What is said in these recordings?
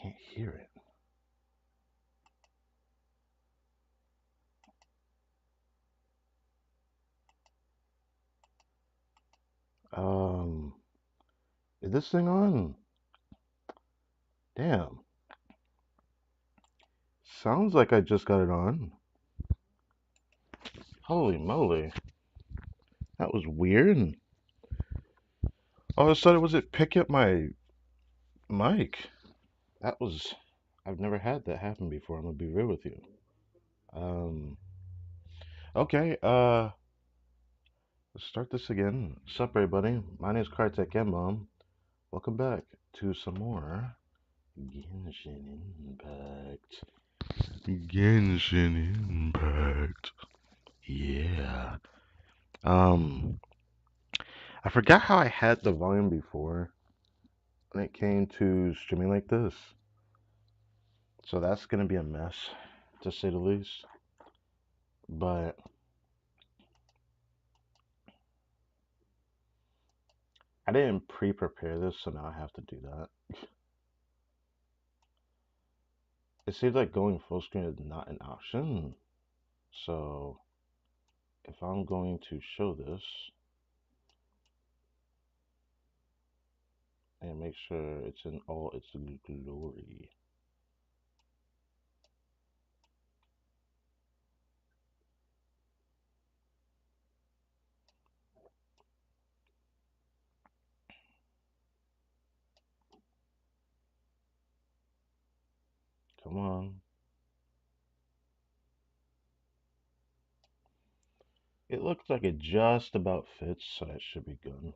can't hear it. Um, is this thing on? Damn. Sounds like I just got it on. Holy moly. That was weird. All of a sudden, was it pick up my mic? That was. I've never had that happen before. I'm gonna be real with you. Um. Okay. Let's start this again. Sup, everybody? My name is Kartek and Mom. Welcome back to some more Genshin Impact. Genshin Impact. Yeah. Um. I forgot how I had the volume before when it came to streaming like this. So that's gonna be a mess, to say the least. But I didn't pre-prepare this, so now I have to do that. It seems like going full screen is not an option. So if I'm going to show this and make sure it's in all its glory. Come on. It looks like it just about fits, so that should be good.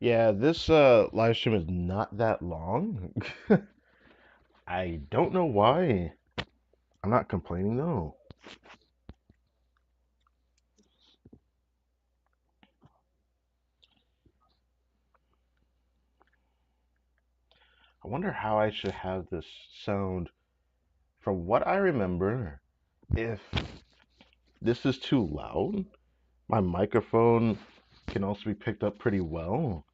Yeah, this live stream is not that long. I don't know why. I'm not complaining though. I wonder how I should have this sound. From what I remember, if this is too loud, my microphone can also be picked up pretty well.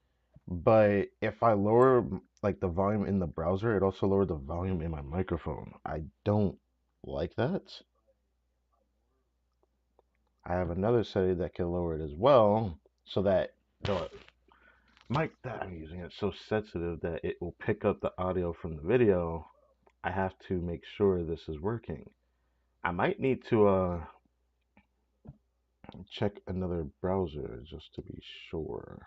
But if I lower like the volume in the browser, it also lowered the volume in my microphone. I don't like that. I have another setting that can lower it as well, so that the mic that I'm using is so sensitive that it will pick up the audio from the video. I have to make sure this is working. I might need to check another browser just to be sure.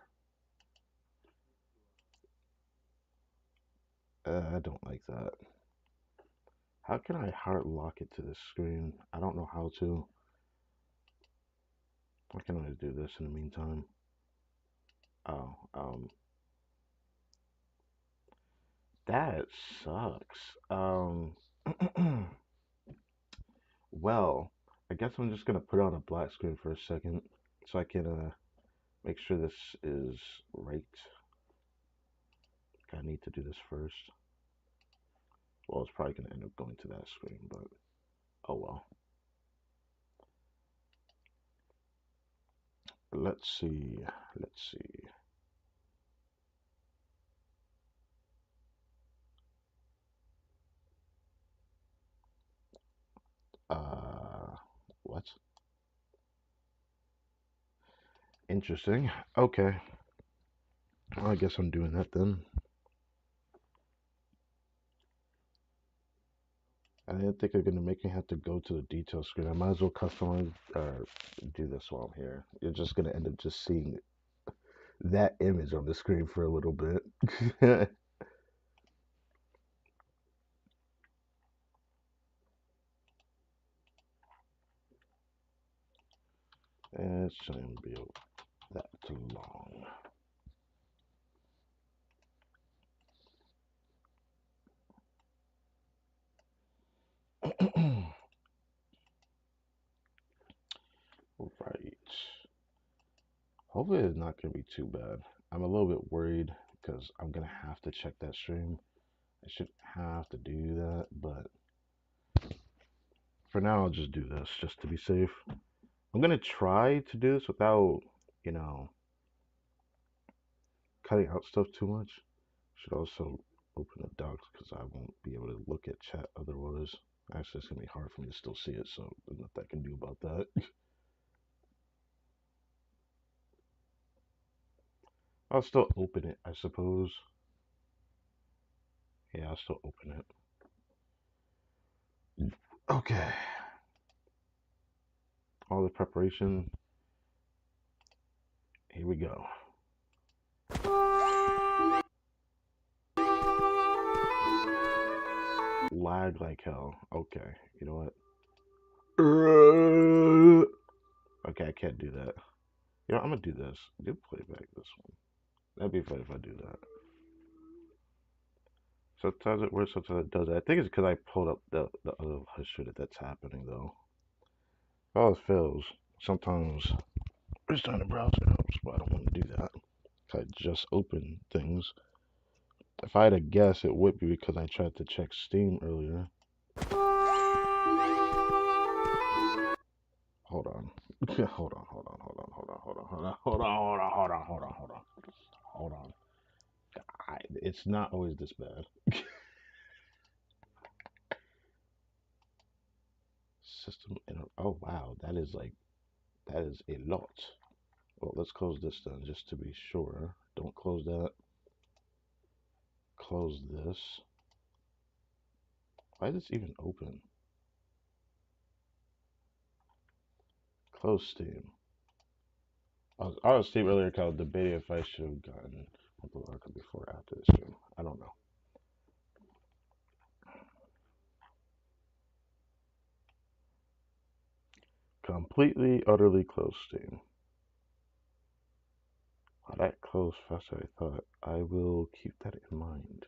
I don't like that. How can I hard lock it to this screen? I don't know how to. I can always do this in the meantime. Oh, that sucks. Well, I guess I'm just gonna put on a black screen for a second so I can make sure this is right. I need to do this first. Well, it's probably gonna end up going to that screen, but oh well. Let's see. Let's see. Uh, what? Interesting. Okay. Well, I guess I'm doing that then. I didn't think they're gonna make me have to go to the detail screen. I might as well customize or do this while I'm here. You're just gonna end up just seeing that image on the screen for a little bit. And it shouldn't be that too long. Right. Hopefully it's not gonna be too bad. I'm a little bit worried because I'm gonna have to check that stream. I shouldn't have to do that, but for now I'll just do this just to be safe. I'm gonna try to do this without, you know, cutting out stuff too much. Should also open the docs because I won't be able to look at chat otherwise. Actually, it's gonna be hard for me to still see it, so there's nothing I can do about that. I'll still open it, I suppose. Yeah, I'll still open it. Okay. All the preparation. Here we go. Lag like hell. Okay, you know what? Okay, I can't do that. You know, I'm gonna do this. Do playback this one. That'd be fun if I do that. Sometimes it works, sometimes it doesn't. I think it's because I pulled up the other history that's happening though. Oh, it fails. Sometimes just trying to browse it helps, but I don't want to do that. I just open things. If I had to guess, it would be because I tried to check Steam earlier. Hold on. Hold on, hold on, hold on, hold on, hold on, hold on, hold on, hold on, hold on, hold on, hold on. Hold on. It's not always this bad. System oh wow, that is a lot. Well, let's close this then just to be sure. Don't close that. Close this. Why is this even open? Close Steam. I was Steam earlier kind of debating if I should have gotten Uncle Arca before or after the stream. I don't know. Completely, utterly closed Steam. Wow, that closed faster than I thought. I will keep that in mind.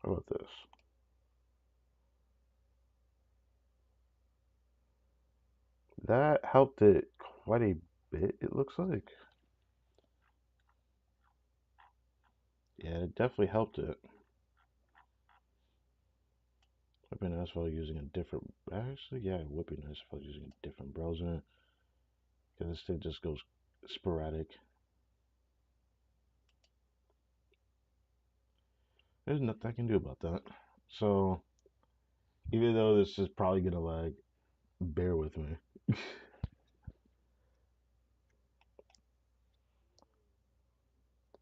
How about this? That helped it quite a bit, it looks like. Yeah, it definitely helped it. Would be nice if I was using a different. Actually, yeah, it would be nice if I was using a different browser. Because this thing just goes sporadic. There's nothing I can do about that. So, even though this is probably gonna lag, bear with me.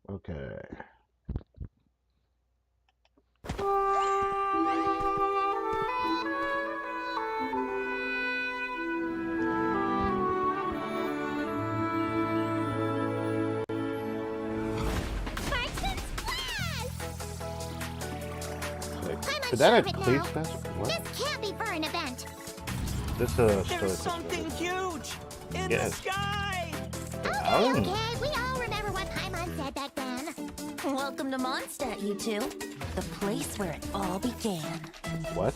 Okay. Did that have place fest? What? This can't be for an event. This There's something huge in the sky. Okay, we all remember what Paimon said back then. Welcome to Mondstadt, you two. The place where it all began. What?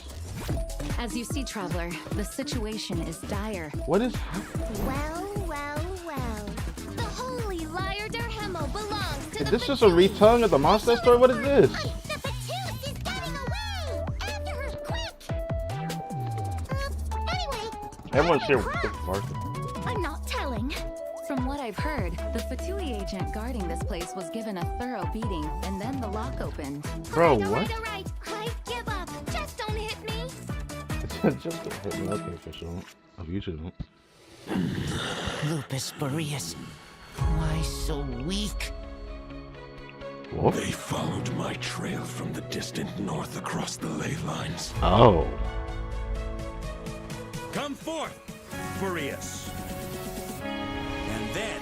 As you see, Traveler, the situation is dire. What is Well, well, well. The holy liar der Himmel belongs to Is the this just a retelling of the monster story? What is this? The Fatousse is getting away! After her, quick! Anyway... Everyone's here with I'm not telling. From what I've heard, the Fatui agent guarding this place was given a thorough beating, and then the lock opened. Bro, All what? right. I give up. Just don't hit me. Just don't hit me. Okay, for sure. Oh, you shouldn't. Lupus Boreas. Why so weak? What? They followed my trail from the distant north across the ley lines. Oh. Come forth, Boreas. And then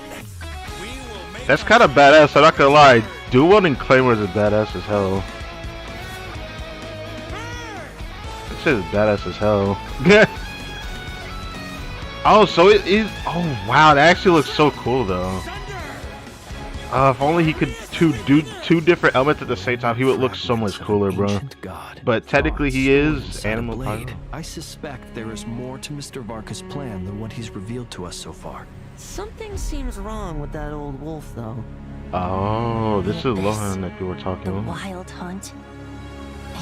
we will make. That's kind of badass. I'm not gonna lie. Duel and Claymore is badass as hell. This shit is badass as hell. Oh, so it is. Oh wow, that actually looks so cool though. If only he could do two different elements at the same time, he would look so much cooler, bro. But technically, he is animal blade. pyro. I suspect there is more to Mr. Varka's plan than what he's revealed to us so far. Something seems wrong with that old wolf, though. Oh, this is Lohan that you were talking The about. wild hunt.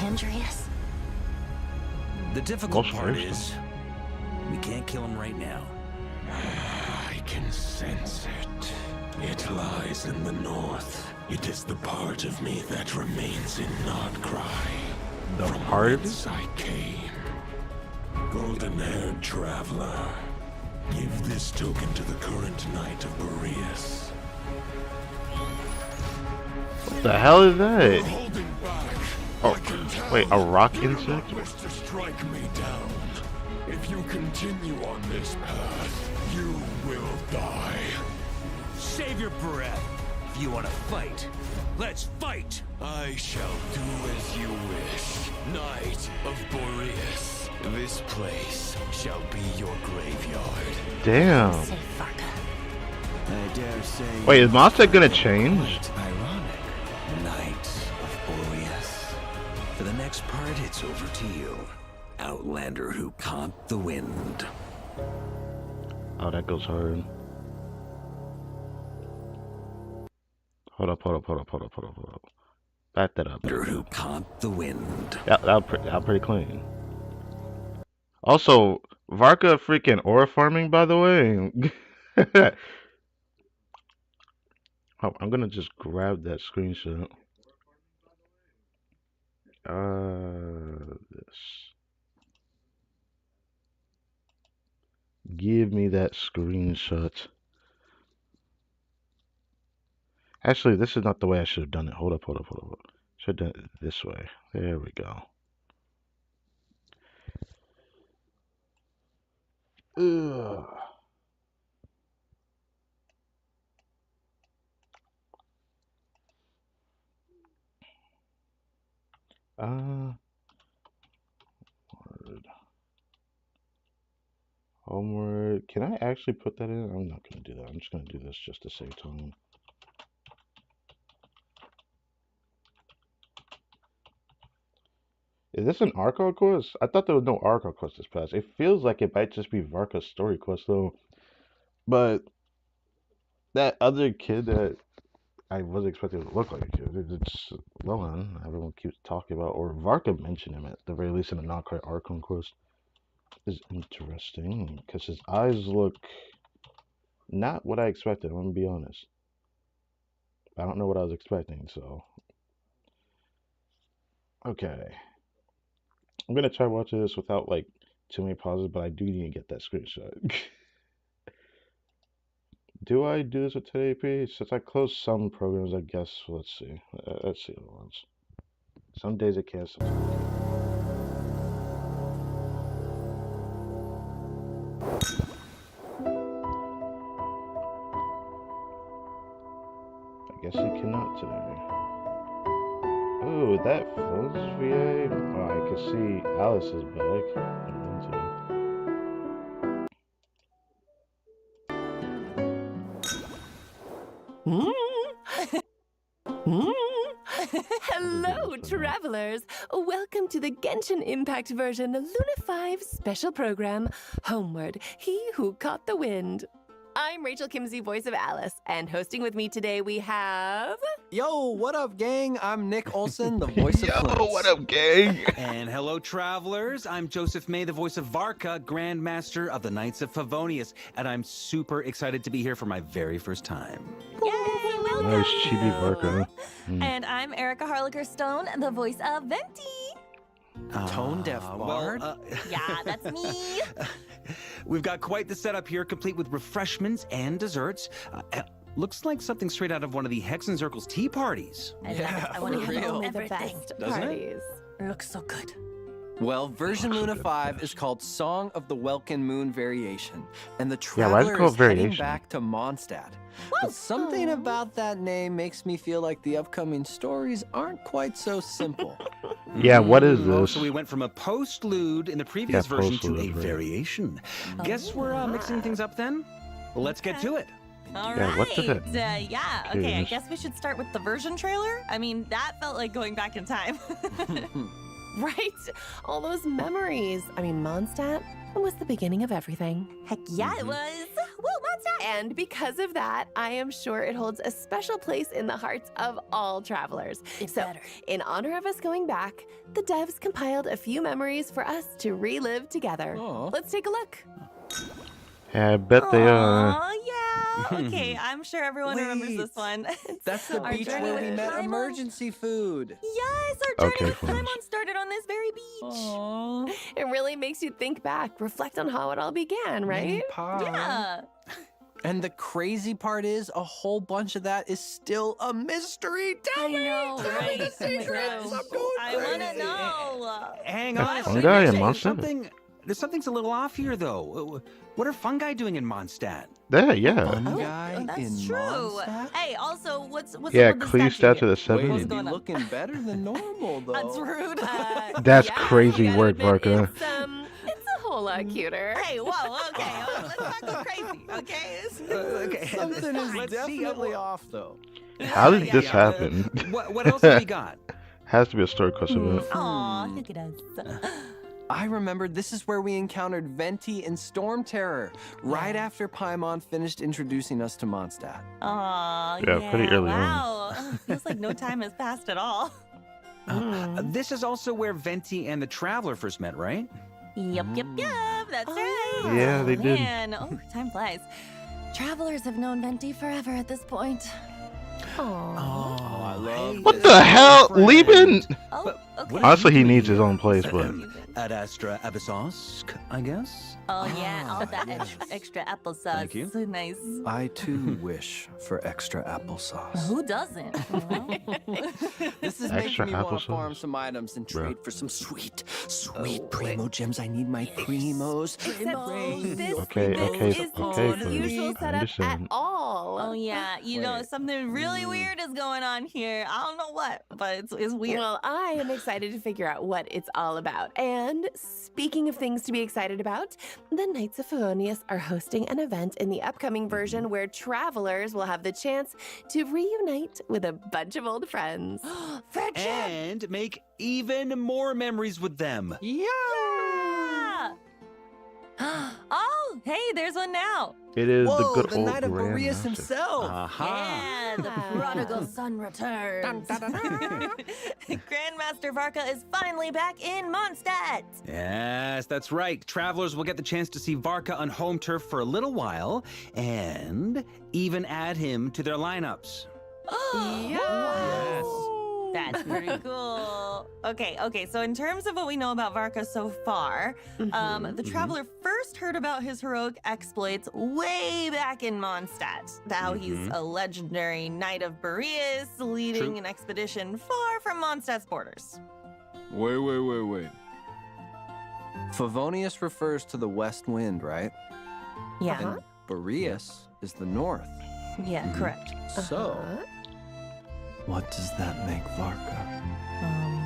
Andreas. The difficult Most part first. is we can't kill him right now. I can sense it. It lies in the north. It is the part of me that remains in Nodcry. The From part of whence I came. Golden-haired traveler, give this token to the current knight of Boreas. What the hell is that? Holding back. Oh, I can tell wait, a rock you insect? wish to strike me down. If you continue on this path, you will die. Save your breath. If you want to fight, let's fight. I shall do as you wish, Knight of Boreas. This place shall be your graveyard. Damn. Say Varka. I dare say. Wait, is Mondstadt gonna change? Ironic. Knight of Boreas. For the next part, it's over to you. Outlander who caught the wind. Oh, that goes hard. Hold up. Back that up. Who caught the wind. Yeah, that was pretty clean. Also, Varka freaking ore farming, by the way. Oh, I'm gonna just grab that screenshot. This. Give me that screenshot. Actually, this is not the way I should have done it. Hold up. Should have done it this way. There we go. Ugh. Homework. Can I actually put that in? I'm not gonna do that. I'm just gonna do this just to save time. Is this an Arco quest? I thought there was no Arco quest this past. It feels like it might just be Varka's story quest though. But that other kid that I wasn't expecting to look like a kid, it's Lohan, everyone keeps talking about, or Varka mentioned him at the very least in the not quite Archon quest. Is interesting because his eyes look not what I expected. I'm gonna be honest. I don't know what I was expecting, so okay. I'm gonna try watching this without like too many pauses, but I do need to get that screenshot. Do I do this with 1080p? Since I closed some programs, I guess. Let's see. Let's see what ones. Some days it can, sometimes it can't. I guess you cannot today. Oh, that Fuzz VA? Oh, I can see Alice is back. I'm into it. Hello, travelers! Welcome to the Genshin Impact version Luna 5 special program, Homeward, He Who Caught the Wind. I'm Rachel Kimsey, voice of Alice, and hosting with me today we have... Yo, what up, gang? I'm Nick Olson, the voice of Prince. Yo, what up, gang? And hello, travelers. I'm Joseph May, the voice of Varka, Grandmaster of the Knights of Favonius, and I'm super excited to be here for my very first time. Yay! Welcome! Nice chibi Varka. And I'm Erica Harlicker Stone, the voice of Venti. Tone deaf bard? Yeah, that's me. We've got quite the setup here, complete with refreshments and desserts. Looks like something straight out of one of the Hexen Circle's tea parties. I want to have real. only the everything. best Doesn't it? parties. It looks so good. Well, version Looks Luna good. 5 is called Song of the Welkin Moon Variation, and the Yeah, why is it traveler called is heading Variation? back to Mondstadt. But something about that name makes me feel like the upcoming stories aren't quite so simple. Yeah, what is Oh, this? so we went from a postlude in the previous Yeah, version to a postlude, right. variation. Guess we're mixing things up then? Well, let's get to it. All Yeah, what did right. it- Yeah, okay, I Yes. guess we should start with the version trailer. I mean, that felt like going back in time. Right? All those memories. I mean, Mondstadt was the beginning of everything. Heck yeah, it was. Woo, Mondstadt! And because of that, I am sure it holds a special place in the hearts of all travelers. better. In honor of us going back, the devs compiled a few memories for us to relive together. Aw. Let's take a look. Yeah, I bet they are. Aw, yeah. Okay, I'm sure everyone remembers this one. That's the Our beach journey where with we met Paimon. emergency food. Yes, our journey Okay, with friends. Paimon started on this very beach. It really makes you think back, reflect on how it all began, right? Yeah. And the crazy part is, a whole bunch of that is still a mystery. Tell me, know, tell me right? the secrets. I'm going I want to crazy. know. Hang That's on a fungi second. in Mondstadt? There's something's a little off here, though. What are fungi doing in Mondstadt? Yeah. Fungi That's in true. Mondstadt? Hey, also, what's Yeah, up with the Clee statue of the Wait, 70s. it'd be looking better than normal, though. That's rude. That's Yeah, crazy you gotta work, admit, Varka. It's a whole lot cuter. Hey, whoa, okay, let's not go crazy, okay? Okay, Something is let's see. definitely off, though. How did this happen? What else have we got? Has to be a story close of it. Aw, look at us. I remembered this is where we encountered Venti and Storm Terror, right after Paimon finished introducing us to Mondstadt. Aw, Yeah, pretty early on. wow. Feels like no time has passed at all. This is also where Venti and the Traveler first met, right? Yep, that's right. Yeah, they did. Man, time flies. Travelers have known Venti forever at this point. Oh, I love What this the hell? friend. Leaving? Oh, okay. Honestly, he needs his own place, but Ad Astra Abyssos, I guess? Oh, yeah, all that extra applesauce. Thank you. So nice. I too wish for extra applesauce. Who doesn't? This is Extra making me want to applesauce? farm some items and Bruh. trade for some sweet primo gems. I need my primos. This Okay, is okay, not okay, the please. usual I'm setup just at saying. all. Oh, yeah. You know, something really weird is going on here. I don't know what, but it's weird. Well, I am excited to figure out what it's all about. And speaking of things to be excited about, the Knights of Favonius are hosting an event in the upcoming version where travelers will have the chance to reunite with a bunch of old friends. Friendship! And make even more memories with them. Yeah! Oh, hey, there's one now. it is Whoa, the good the old Knight of Boreas Grandmaster. himself. Aha. Yeah, the prodigal son returns. Grandmaster Varka is finally back in Mondstadt. Yes, that's right. Travelers will get the chance to see Varka on home turf for a little while and even add him to their lineups. Yes. That's pretty cool. Okay, so in terms of what we know about Varka so far, the Traveler first heard about his heroic exploits way back in Mondstadt. How he's a legendary Knight of Boreas leading True. an expedition far from Mondstadt's borders. Wait. Favonius refers to the west wind, right? Yeah, And Boreas is the north. yeah, correct. So, what does that make Varka?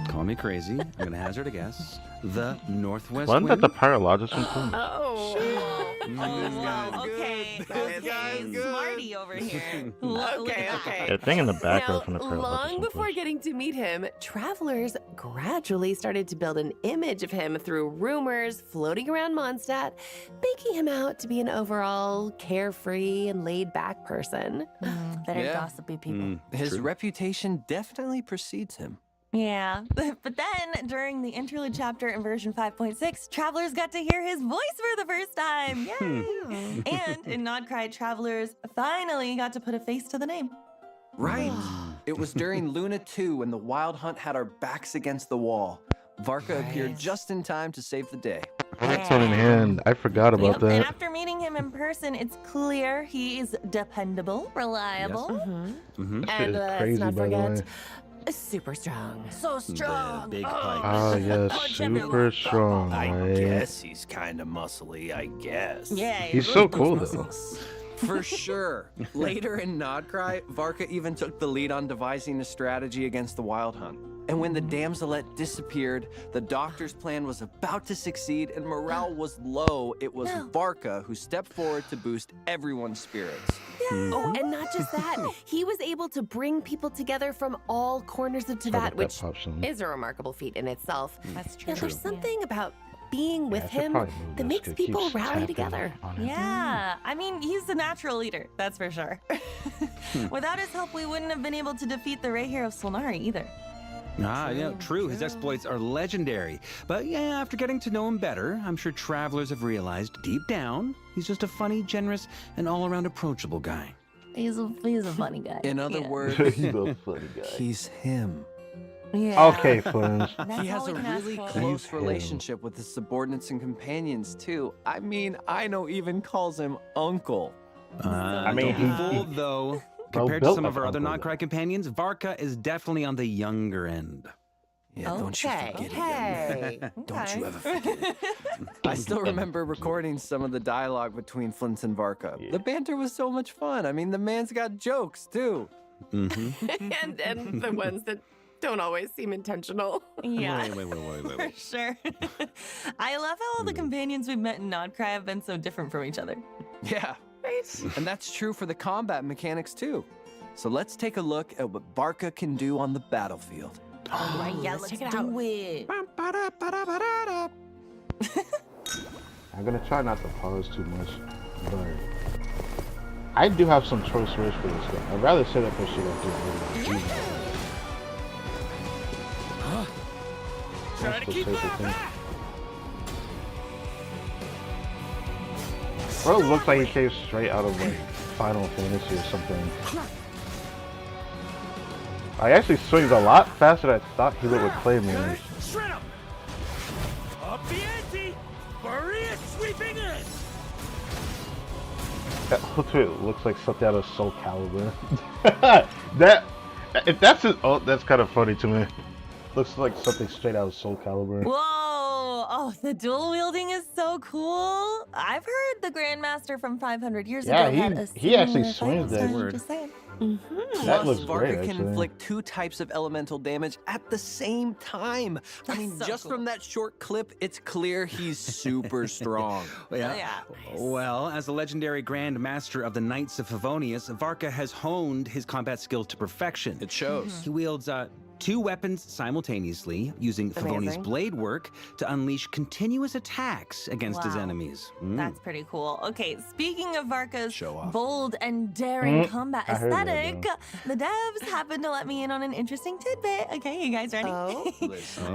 Call me crazy. I'm going to hazard a guess. The Northwest Wasn't that Wind? the Paralogism too? Oh. Oh, okay. Smarty over here. Look at that. Yeah, thing in the background Now, from the Paralogism. long before place. getting to meet him, travelers gradually started to build an image of him through rumors floating around Mondstadt, making him out to be an overall carefree and laid-back person. Very Yeah. gossipy people. His True. reputation definitely precedes him. Yeah, but then during the interlude chapter in version 5.6, travelers got to hear his voice for the first time. Yay! And in Nod Cry, travelers finally got to put a face to the name. Right. It was during Luna 2 when the Wild Hunt had our backs against the wall. Varka appeared just in time to save the day. Excellent in hand. I forgot about And that. after meeting him in person, it's clear he is dependable, reliable, This shit And is let's crazy, not by the way. forget, super strong. so strong. Big Oh, pipes. Oh yes, Punch super everyone. strong, right? he's kind of muscly, I guess. Yeah, He's he so loves those cool, though. muscles. For sure. Later in Nodcry, Varka even took the lead on devising a strategy against the Wild Hunt. And when the damselette disappeared, the doctor's plan was about to succeed and morale was low. It was Varka who stepped forward to boost everyone's spirits. Oh, and not just that, he was able to bring people together from all corners of Sorry Teyvat, about that, which Pop Song. is a remarkable feat in itself. That's true. Yeah, there's something about being with I should him probably move that this, makes 'cause it people keeps rally tapping together. on it. Yeah, I mean, he's a natural leader, that's for sure. Without his help, we wouldn't have been able to defeat the Ray Hero of Solnari either. True. His exploits are legendary. But yeah, after getting to know him better, I'm sure travelers have realized deep down he's just a funny, generous, and all-around approachable guy. He's a funny guy. In other words, He's a funny guy. he's him. Yeah. Okay, Flinch. That's He has all a we can ask really for. close He's him. relationship with his subordinates and companions, too. I mean, Aino even calls him Uncle. I mean, don't be fooled, though. Bro Compared to built some of like our other Uncle, non-cry companions, Varka is definitely on the younger end. Yeah, don't you Okay, forget okay. it. Don't you ever forget it. I still remember recording some of the dialogue between Flintz and Varka. Yeah. The banter was so much fun. I mean, the man's got jokes, too. and the ones that don't always seem intentional. Yeah. Wait. For sure. I love how all the companions we've met in Nodcry have been so different from each other. Yeah. And that's true for the combat mechanics, too. So let's take a look at what Varka can do on the battlefield. All right, yeah, let's let's check it do it. I'm gonna try not to pause too much, but I do have some choice words for this game. I'd rather set up a shit like this than Try to keep up. Bro, looks like he came straight out of like Final Fantasy or something. I actually swings a lot faster than I thought he would with Claymores. Shred him. Up the ante. Boreas sweeping in. That ultimate looks like something out of Soul Calibur. If that's it, oh, that's kind of funny to me. Looks like something straight out of Soul Calibur. Whoa! Oh, the dual wielding is so cool. I've heard the Grandmaster from 500 years Yeah, ago had a he actually similar swings that. fighting style, just saying. That Plus, looks Varka great, can actually. inflict 2 types of elemental damage at the same time. I mean, so just cool. from that short clip, it's clear he's super strong. Yeah. Well, as the legendary Grand Master of the Knights of Favonius, Varka has honed his combat skills to perfection. It shows. He wields 2 weapons simultaneously, using Favonius Amazing. blade work to unleash continuous attacks against his Wow. enemies. That's pretty cool. Okay, speaking of Varka's Show off. bold and daring combat I heard that, aesthetic, the devs happened to let me in on an interesting tidbit. Okay, you guys ready? Oh.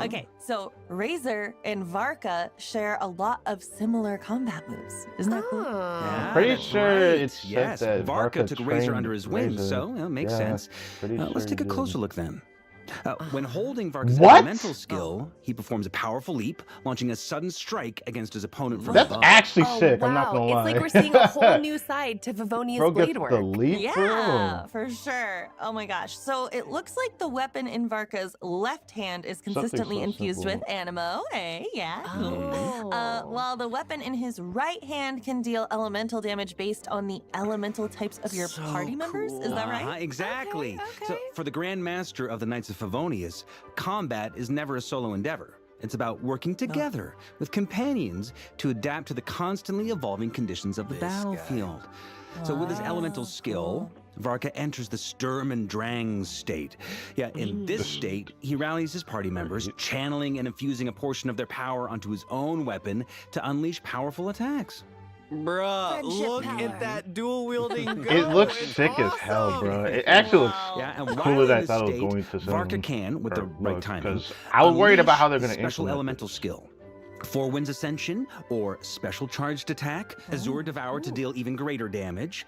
Okay, so Razor and Varka share a lot of similar combat moves. Isn't that cool? Yeah, Pretty that's sure right. it said yes. that Varka took Razor trained under his wing, Razor. so makes Yeah, sense. pretty Let's sure take a he closer did. look then. When holding Varka's What? elemental skill, he performs a powerful leap, launching a sudden strike against his opponent from That's above. actually Oh, sick. wow. I'm not gonna lie. It's like we're seeing a whole new side to Favonius Bro blade gets work. the leap, Yeah, bro. for sure. Oh my gosh. So it looks like the weapon in Varka's left hand is consistently so infused simple. with animo. Hey, yeah. Oh. While the weapon in his right hand can deal elemental damage based on the elemental types of your So party members. Is that right? Exactly. So okay. for the Grand Master of the Knights of Favonius, combat is never a solo endeavor. It's about working together with companions to adapt to the constantly evolving conditions of the battlefield. So with his elemental skill, Varka enters the Sturm and Drang state. Yeah, in this state, he rallies his party members, channeling and infusing a portion of their power onto his own weapon to unleash powerful attacks. Bruh, Friendship look power. at that dual wielding go. It looks It's sick as hell, awesome. bro. It actually looks Wow. Yeah, and while cooler in than I this thought it was state, going to. Varka can, with the right timing, because I was worried about how they're unleash going to special implement elemental this. skill. 4 Winds Ascension, or Special Charged Attack, Azure Devour to deal even greater damage.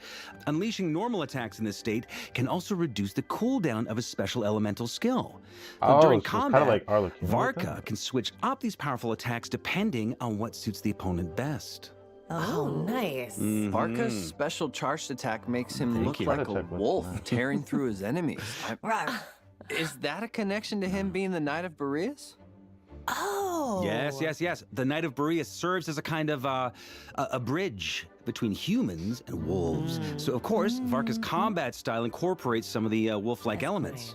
Unleashing normal attacks in this state can also reduce the cooldown of a special elemental skill. Now, Oh, during so it's kinda combat, like Arlecchino with Varka that? can switch up these powerful attacks depending on what suits the opponent best. Oh, nice. Varka's special charged attack makes him Thank look you. like Heart a attack was wolf nice. tearing through his enemies. Right. Is that a connection to him being the Knight of Boreas? Oh. Yes. The Knight of Boreas serves as a kind of a bridge between humans and wolves. So, of course, Varka's combat style incorporates some of the wolf-like elements.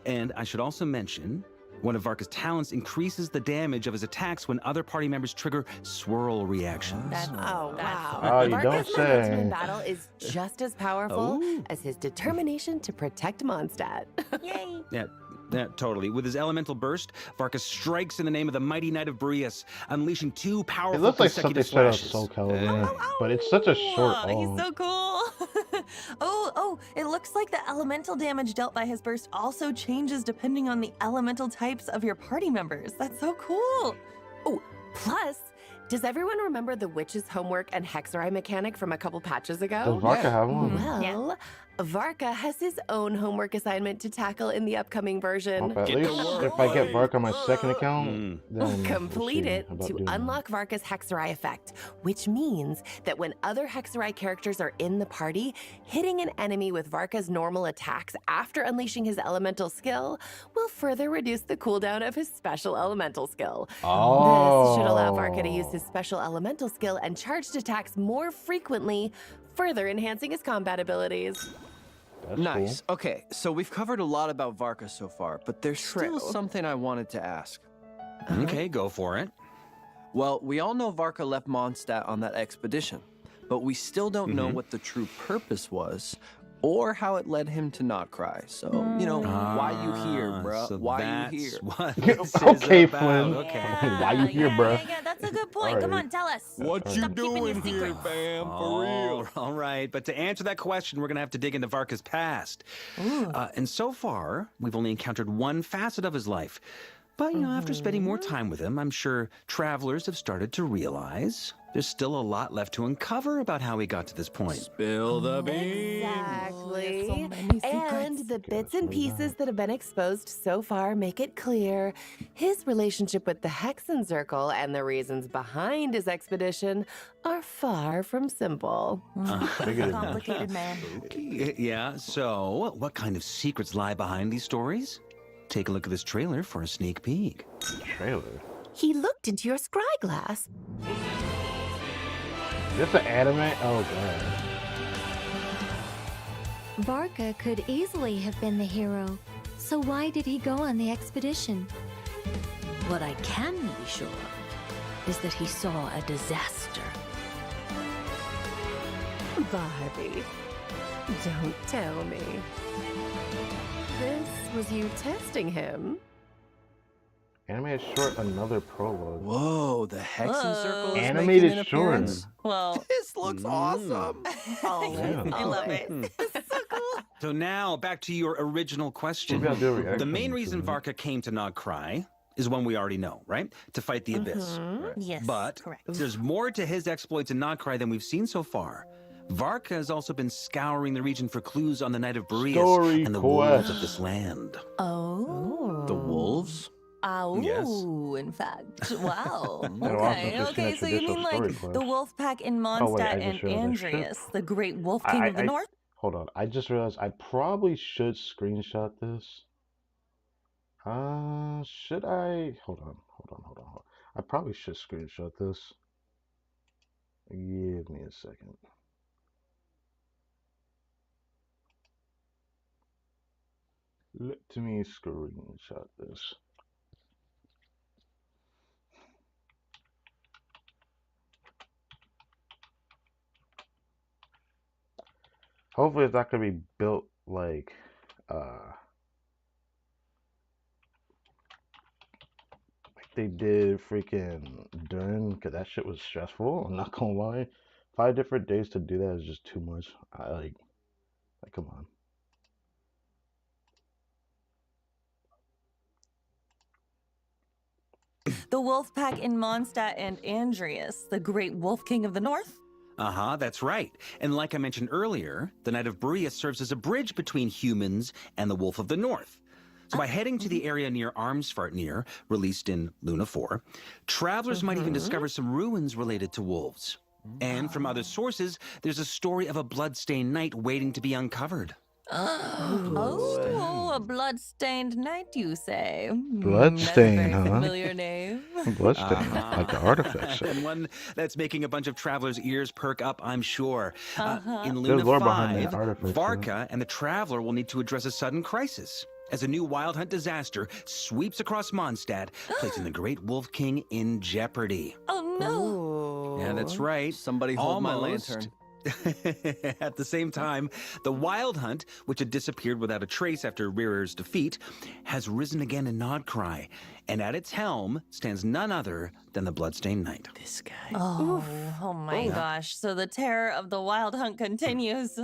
And I should also mention, one of Varka's talents increases the damage of his attacks when other party members trigger swirl reactions. Oh, wow. Oh, you don't Varka's momentum in say. battle is just as powerful as his determination to protect Mondstadt. Yay. Yeah, totally. With his elemental burst, Varka strikes in the name of the mighty Knight of Boreas, unleashing 2 It powerful looks like something consecutive straight out of slashes. Soul Calibur, but it's such a short He's arm. so cool. oh, it looks looks like the elemental damage dealt by his burst also changes depending on the elemental types of your party members. That's so cool. Oh, plus, does everyone remember the witch's homework and hexerai mechanic from a couple patches ago? Does Varka have one? Well, Varka has his own homework assignment to tackle in the upcoming version. Okay, at least if I get Varka on my second account, then Complete we'll see it about to doing that. unlock Varka's hexerai effect, which means that when other hexerai characters are in the party, hitting an enemy with Varka's normal attacks after unleashing his elemental skill will further reduce the cooldown of his special elemental skill. This should allow Varka to use his special elemental skill and charged attacks more frequently, further enhancing his combat abilities. That's Nice. cool. Okay, so we've covered a lot about Varka so far, but there's still True. something I wanted to ask. Okay, go for it. Well, we all know Varka left Mondstadt on that expedition, but we still don't know Mhm. what the true purpose was or how it led him to not cry. So, you know, why you here, bruh? So Why that's you here? what this Okay, is about. Flynn. Okay. Why you here, bruh? Yeah, that's a good point. Come Alright. on, tell us. What you Stop keeping your doing here, secrets. fam? For Oh, real. all right, but to answer that question, we're going to have to dig into Varka's past. And so far, we've only encountered one facet of his life. But, you know, after spending more time with him, I'm sure travelers have started to realize there's still a lot left to uncover about how he got to this point. Spill the beans. Exactly. so many And secrets. the bits and pieces that have been exposed so far make it clear his relationship with the Hexen Circle and the reasons behind his expedition are far from simple. Bigger than that. Complicated man. Yeah, so what kind of secrets lie behind these stories? Take a look at this trailer for a sneak peek. Trailer. He looked into your scry glass. This an anime? Oh god. Varka could easily have been the hero. So why did he go on the expedition? What I can be sure of is that he saw a disaster. Barbie, don't tell me. This was you testing him. Animated short, another prologue. Whoa, the Hexen Circle is Animated making an short. appearance? Well, This looks awesome. Yeah. I love it. It's so cool. So now, back to your original question. Maybe I'll do a reaction The main to reason that. Varka came to Nogcry is one we already know, right? To fight the Abyss. Yes, But correct. there's more to his exploits in Nogcry than we've seen so far. Varka has also been scouring the region for clues on the Night of Boreas Story and the quest. wolves of this land. Oh. The wolves? Oh, Yes. in fact. Wow. I've also Okay, just seen okay. a So you traditional mean like story the quest. wolf pack in Oh, wait, Mondstadt I and just realized I should- Andreas, the great wolf king of the north? Hold on. I just realized I probably should screenshot this. Should I? Hold on. I probably should screenshot this. Give me a second. Let me screenshot this. Hopefully it's not gonna be built like they did freaking Dune, cause that shit was stressful. I'm not gonna lie. 5 different days to do that is just too much. I like come on. The wolf pack in Mondstadt and Andreas, the great wolf king of the north? Uh-huh, that's right. And like I mentioned earlier, the Night of Boreas serves as a bridge between humans and the Wolf of the North. So by heading to the area near Armsvartnir, released in Luna 4, travelers might even discover some ruins related to wolves. And from other sources, there's a story of a bloodstained knight waiting to be uncovered. Oh, a blood-stained knight, you say? Bloodstained, That's a very huh? familiar name. Bloodstain, like the artifact shit. And one that's making a bunch of travelers' ears perk up, I'm sure. In There's Luna lore behind the 5, artifacts, Varka and the Traveler will need to address a sudden crisis as a new Wild Hunt disaster sweeps across Mondstadt, placing the Great Wolf King in jeopardy. Oh, no. Yeah, that's right. Somebody hold my Almost. lantern. At the same time, the Wild Hunt, which had disappeared without a trace after Rirer's defeat, has risen again in Nodcry, and at its helm stands none other than the Bloodstained Knight. This guy. Oh my gosh. So the terror of the wild hunt continues.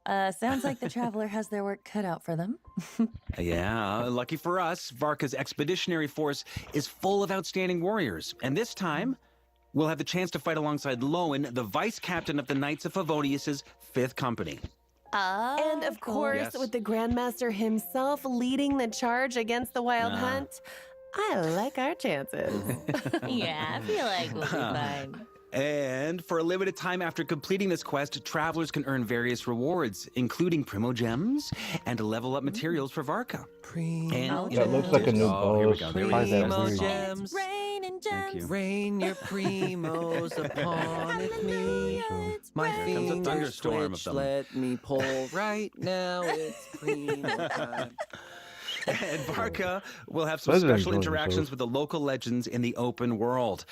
Sounds like the Traveler has their work cut out for them. Yeah, lucky for us, Varka's expeditionary force is full of outstanding warriors. And this time, we'll have the chance to fight alongside Lowen, the vice captain of the Knights of Favonius' 5th Company. And of course, Yes. with the Grandmaster himself leading the charge against the Wild Hunt, I like our chances. Yeah, I feel like we'll be fine. And for a limited time after completing this quest, travelers can earn various rewards, including Primo Gems and level up materials for Varka. And That looks like a new Oh, here we boss. go. There we Why is go. that Primo weird? gems. Rain and Thank gems. you. Rain your primos upon me. My Here comes a fingers thunderstorm of twitch, them. let me pull right now. It's primo time. And Varka will have some Those are special enjoying interactions themselves. with the local legends in the open world.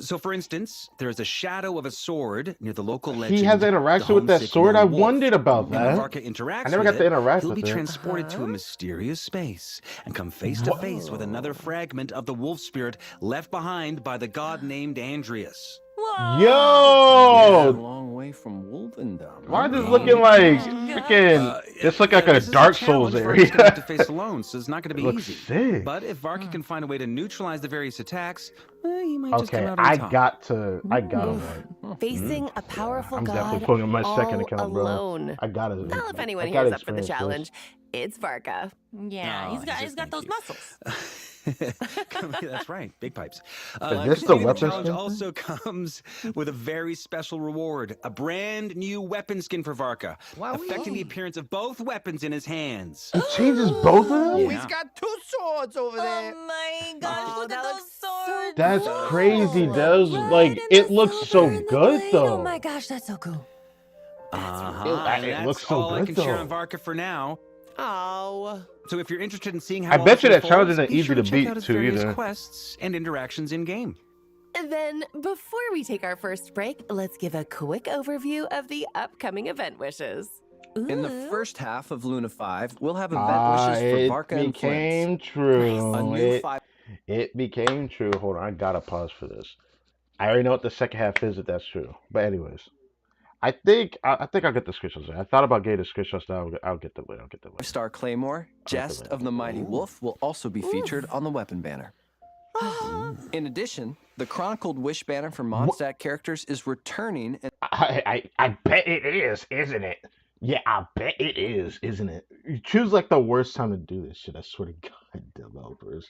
So, for instance, there is a shadow of a sword near the local legend. He has the interaction with that homesick sword. lone I wolf. wondered about And when that. Varka interacts I never with got to it, interact he'll with be it. transported to a mysterious space and come face to face with another fragment of the wolf spirit left behind by the god named Andreas. Whoa! Yeah, a Yo! long way from Wolvendom. Why is this huh? looking like Yeah. freaking? This look like a This is Dark challenge Souls Varka's gonna have to area. face alone, so it's not going to It be looks easy. sick. But if Varka can find a way to neutralize the various attacks, he might just come Okay, out on top. I gotta win. Facing a powerful I'm definitely god putting on my second all account, bro. alone. I gotta. Well, if anyone I here gotta is up for the experience this. challenge, it's Varka. Yeah, Oh, he's got just got thank those you. muscles. That's right, big pipes. Is this the completing weapon challenge skin also comes with a very special reward: a brand new weapon skin for Varka, affecting the appearance of both weapons in his hands. It changes both of them. Yeah. He's got 2 swords over there. Oh my gosh, Oh, look at that those looks so swords. That's cool. crazy. Does Red like and it the looks silver so and the good blade. though. Oh my gosh, that's so cool. And it that's looks so all I good, can share though. on Varka for now. Oh. So if you're interested in seeing how I all bet this you that challenge unfolds, isn't be easy sure to check beat out his too various either. quests and interactions in game. Then, before we take our first break, let's give a quick overview of the upcoming event wishes. In the Ooh. first half of Luna 5, we'll have event wishes for It Varka and became Flint. true. A new 5 It became true. Hold on, I gotta pause for this. I already know what the second half is if that's true. But anyways, I think I'll get the screenshots. I thought about getting the screenshots. I'll get the win. I'll get the win. Star Claymore, Jest of the Mighty Wolf, will also be featured on the weapon banner. In addition, the Chronicled Wish banner for Mondstadt characters is returning. And I bet it is, isn't it? Yeah, I bet it is, isn't it? You choose like the worst time to do this shit. I swear to God, developers.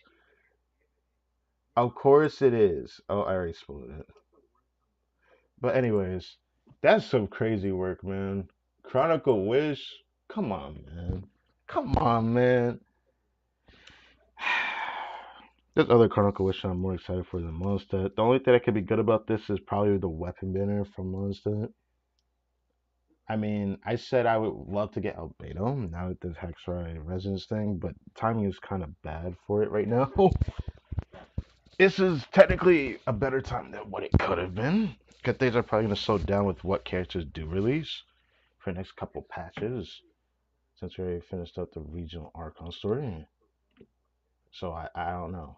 Of course it is. Oh, I already spoiled it. But anyways, that's some crazy work, man. Chronicle Wish. Come on, man. Come on, man. There's other Chronicle Wish I'm more excited for than Mondstadt. The only thing that could be good about this is probably the weapon banner from Mondstadt. I mean, I said I would love to get Albedo now that the Hexrai Resonance thing, but timing is kind of bad for it right now. This is technically a better time than what it could have been. Because things are probably going to slow down with what characters do release for the next couple patches. Since we already finished up the regional Archon story. So I don't know.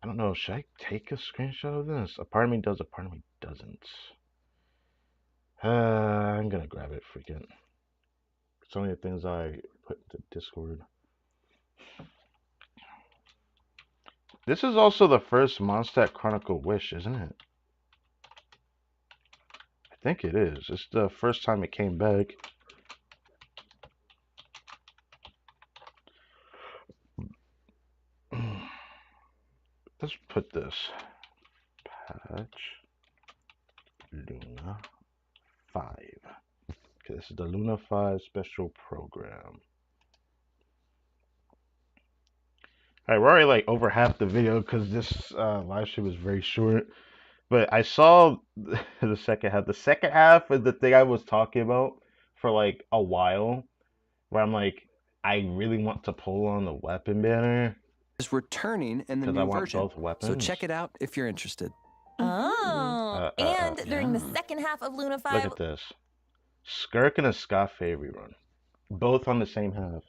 I don't know. Should I take a screenshot of this? A part of me does, a part of me doesn't. I'm gonna grab it, freaking. It's only the things I put into Discord. This is also the first Mondstadt Chronicle Wish, isn't it? I think it is. It's the first time it came back. Let's put this. Patch Luna 5. Okay, this is the Luna 5 special program. Alright, we're already like over half the video because this live stream is very short. But I saw the second half. The second half is the thing I was talking about for like a while. Where I'm like, I really want to pull on the weapon banner. is returning in the Because I new want version. both weapons. So check it out if you're interested. Oh, and during the yeah. second half of Luna 5, Look at this. Skirk and a Scott Faye run. Both on the same half.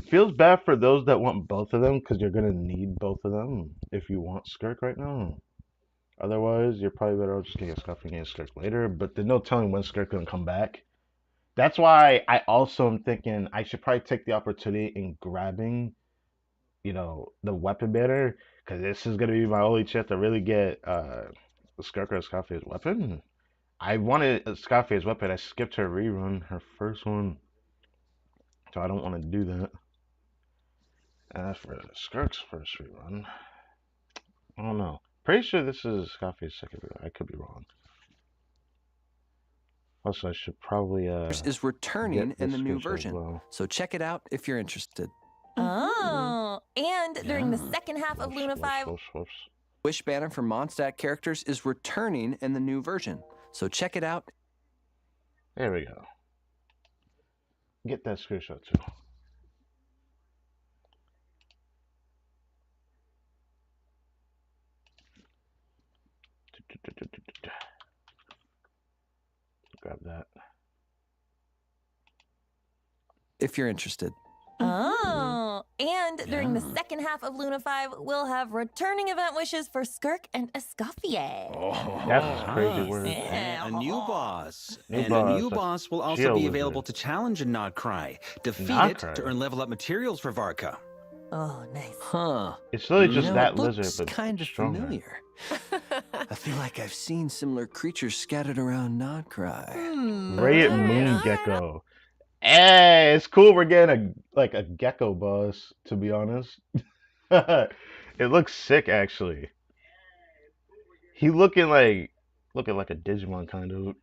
Feels bad for those that want both of them because you're going to need both of them if you want Skirk right now. Otherwise, you're probably better off just getting a Scuffy and Skirk later. But there's no telling when Skirk gonna come back. That's why I also am thinking I should probably take the opportunity in grabbing, the weapon banner, because this is gonna be my only chance to really get Skirk or Scuffy's weapon. I wanted Scuffy's weapon. I skipped her rerun, her first one, so I don't want to do that. As for Skirk's first rerun, I don't know. Pretty sure this is Scuffy's second rerun. I could be wrong. Also, I should probably is returning get in the this new screenshot as version. well. So check it out if you're interested. Oh, and during the second half of Luna 5, Whoops. Wish banner for Mondstadt characters is returning in the new version. So check it out. There we go. Get that screenshot too. Grab that. If you're interested. oh, and during the second half of Luna 5, we'll have returning event wishes for Skirk and Escoffier. That's crazy word. And a new boss. New and boss, a new that's boss will also Geo be Wizard. available to challenge a Nodcry. Defeat it Nodcry? to earn level up materials for Varka. Oh, nice. Huh. It's literally just You know, that it lizard, looks but kind of stronger. familiar. I feel like I've seen similar creatures scattered around Nodcry. Radiant Moon Gecko. Hey, it's cool we're getting a gecko boss, to be honest. It looks sick actually. He looking like a Digimon kind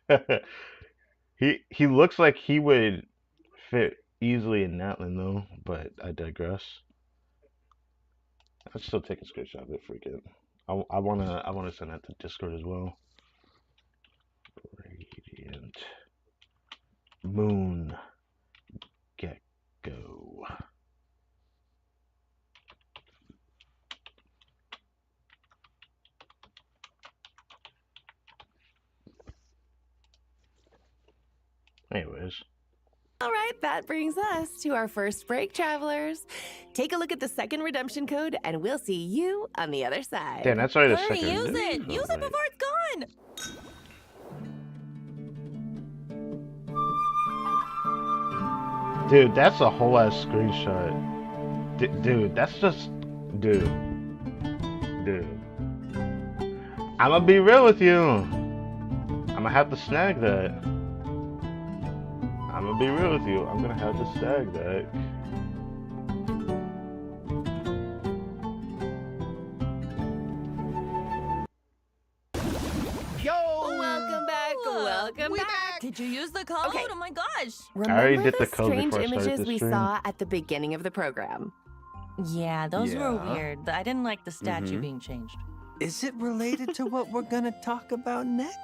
of. He looks like he would fit easily in Natlan though, but I digress. I'll still take a screenshot of it freaking. I wanna send that to Discord as well. Radiant Moon Gecko. Anyways. All right, that brings us to our first break, travelers. Take a look at the second redemption code, and we'll see you on the other side. Damn, that's already the Hurry, second. use it! edition, Use it like- before it's gone! Dude, that's a whole ass screenshot. Dude, that's just. Dude. I'm gonna be real with you. I'm gonna have to snag that. I'm gonna be real with you. I'm gonna have to snag that. Welcome back. Welcome We back. Did you use the code? Okay. Oh my gosh. Remember already did the the code strange before I started images this we stream. saw at the beginning of the program? Yeah, those were Yeah. weird. I didn't like the statue Mhm. being changed. Is it related to what we're gonna talk about next?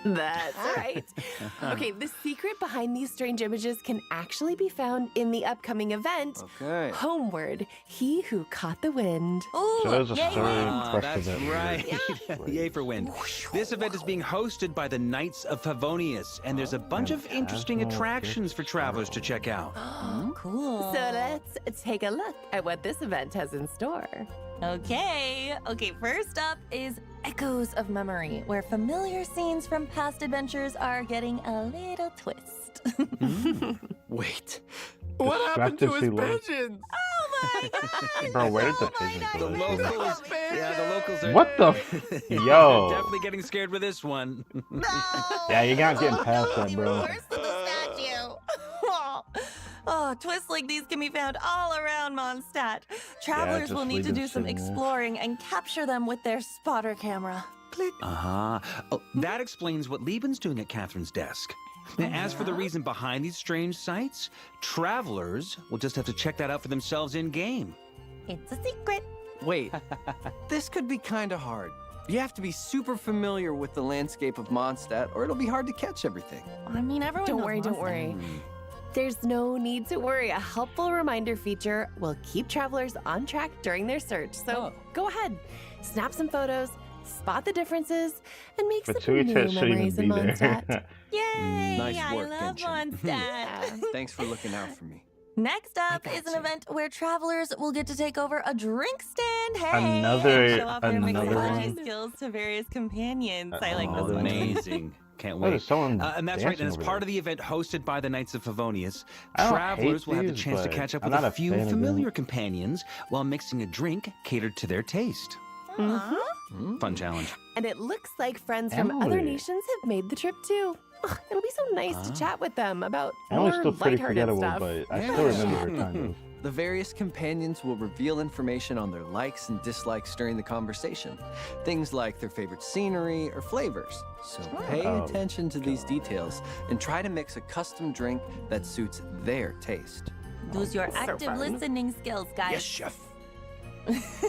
That's right. Okay, the secret behind these strange images can actually be found in the upcoming event, Okay. Homeward, He Who Caught the Wind. Ooh, So there's a yay, story wind. quest That's event. right. Yay for wind. This event is being hosted by the Knights of Favonius, and there's a bunch of interesting Phantasmal attractions for travelers to Pixel. check out. Cool. So let's take a look at what this event has in store. Okay, first up is Echoes of Memory, where familiar scenes from past adventures are getting a little twist. Wait. What happened to his Distracted pigeons? Oh my god! Bro, where did the Oh my pigeons God, go? The where's locals, pigeons? yeah, the locals are. What the Yo. They're definitely getting scared with this one. No! Yeah, you're not getting past that, Even bro. worse than the statue. Oh, twists like these can be found all around Mondstadt. Travelers just will need to leave do them some sitting there. exploring and capture them with their spotter camera. Click. Uh-huh. Oh, that explains what Lieben's doing at Catherine's desk. Now, as for the reason behind these strange sights, travelers will just have to check that out for themselves in-game. It's a secret. Wait. This could be kind of hard. You have to be super familiar with the landscape of Mondstadt, or it'll be hard to catch everything. I mean, everyone Don't knows worry, don't Mondstadt. worry. There's no need to worry. A helpful reminder feature will keep travelers on track during their search. So go ahead, snap some photos, spot the differences, and make some Fatui new Chat shouldn't memories in even be Mondstadt. there. Yay! Nice I work, love Genshin. Mondstadt. Thanks for looking out for me. Next up is an event where travelers will get to take over a drink stand. Hey, Another- and show off their another mixology one? skills to various companions. I like Oh, this one. amazing. Can't Oh, wait. there's someone And that's right. dancing And as over part there. of the event hosted by the Knights of Favonius, I don't travelers hate will have the these, chance to but catch up I'm with not a few fan of them. familiar companions while mixing a drink catered to their taste. Fun challenge. And it looks like friends from other Emily. nations have made the trip too. Ugh, it'll be so nice to chat with them about Emily's more still pretty lighthearted forgettable, stuff. but I still remember her kind of. The various companions will reveal information on their likes and dislikes during the conversation. Things like their favorite scenery or flavors. So pay Oh, attention to these details and try to mix a custom drink that suits their taste. Use your So active fun. listening skills, guys. chef.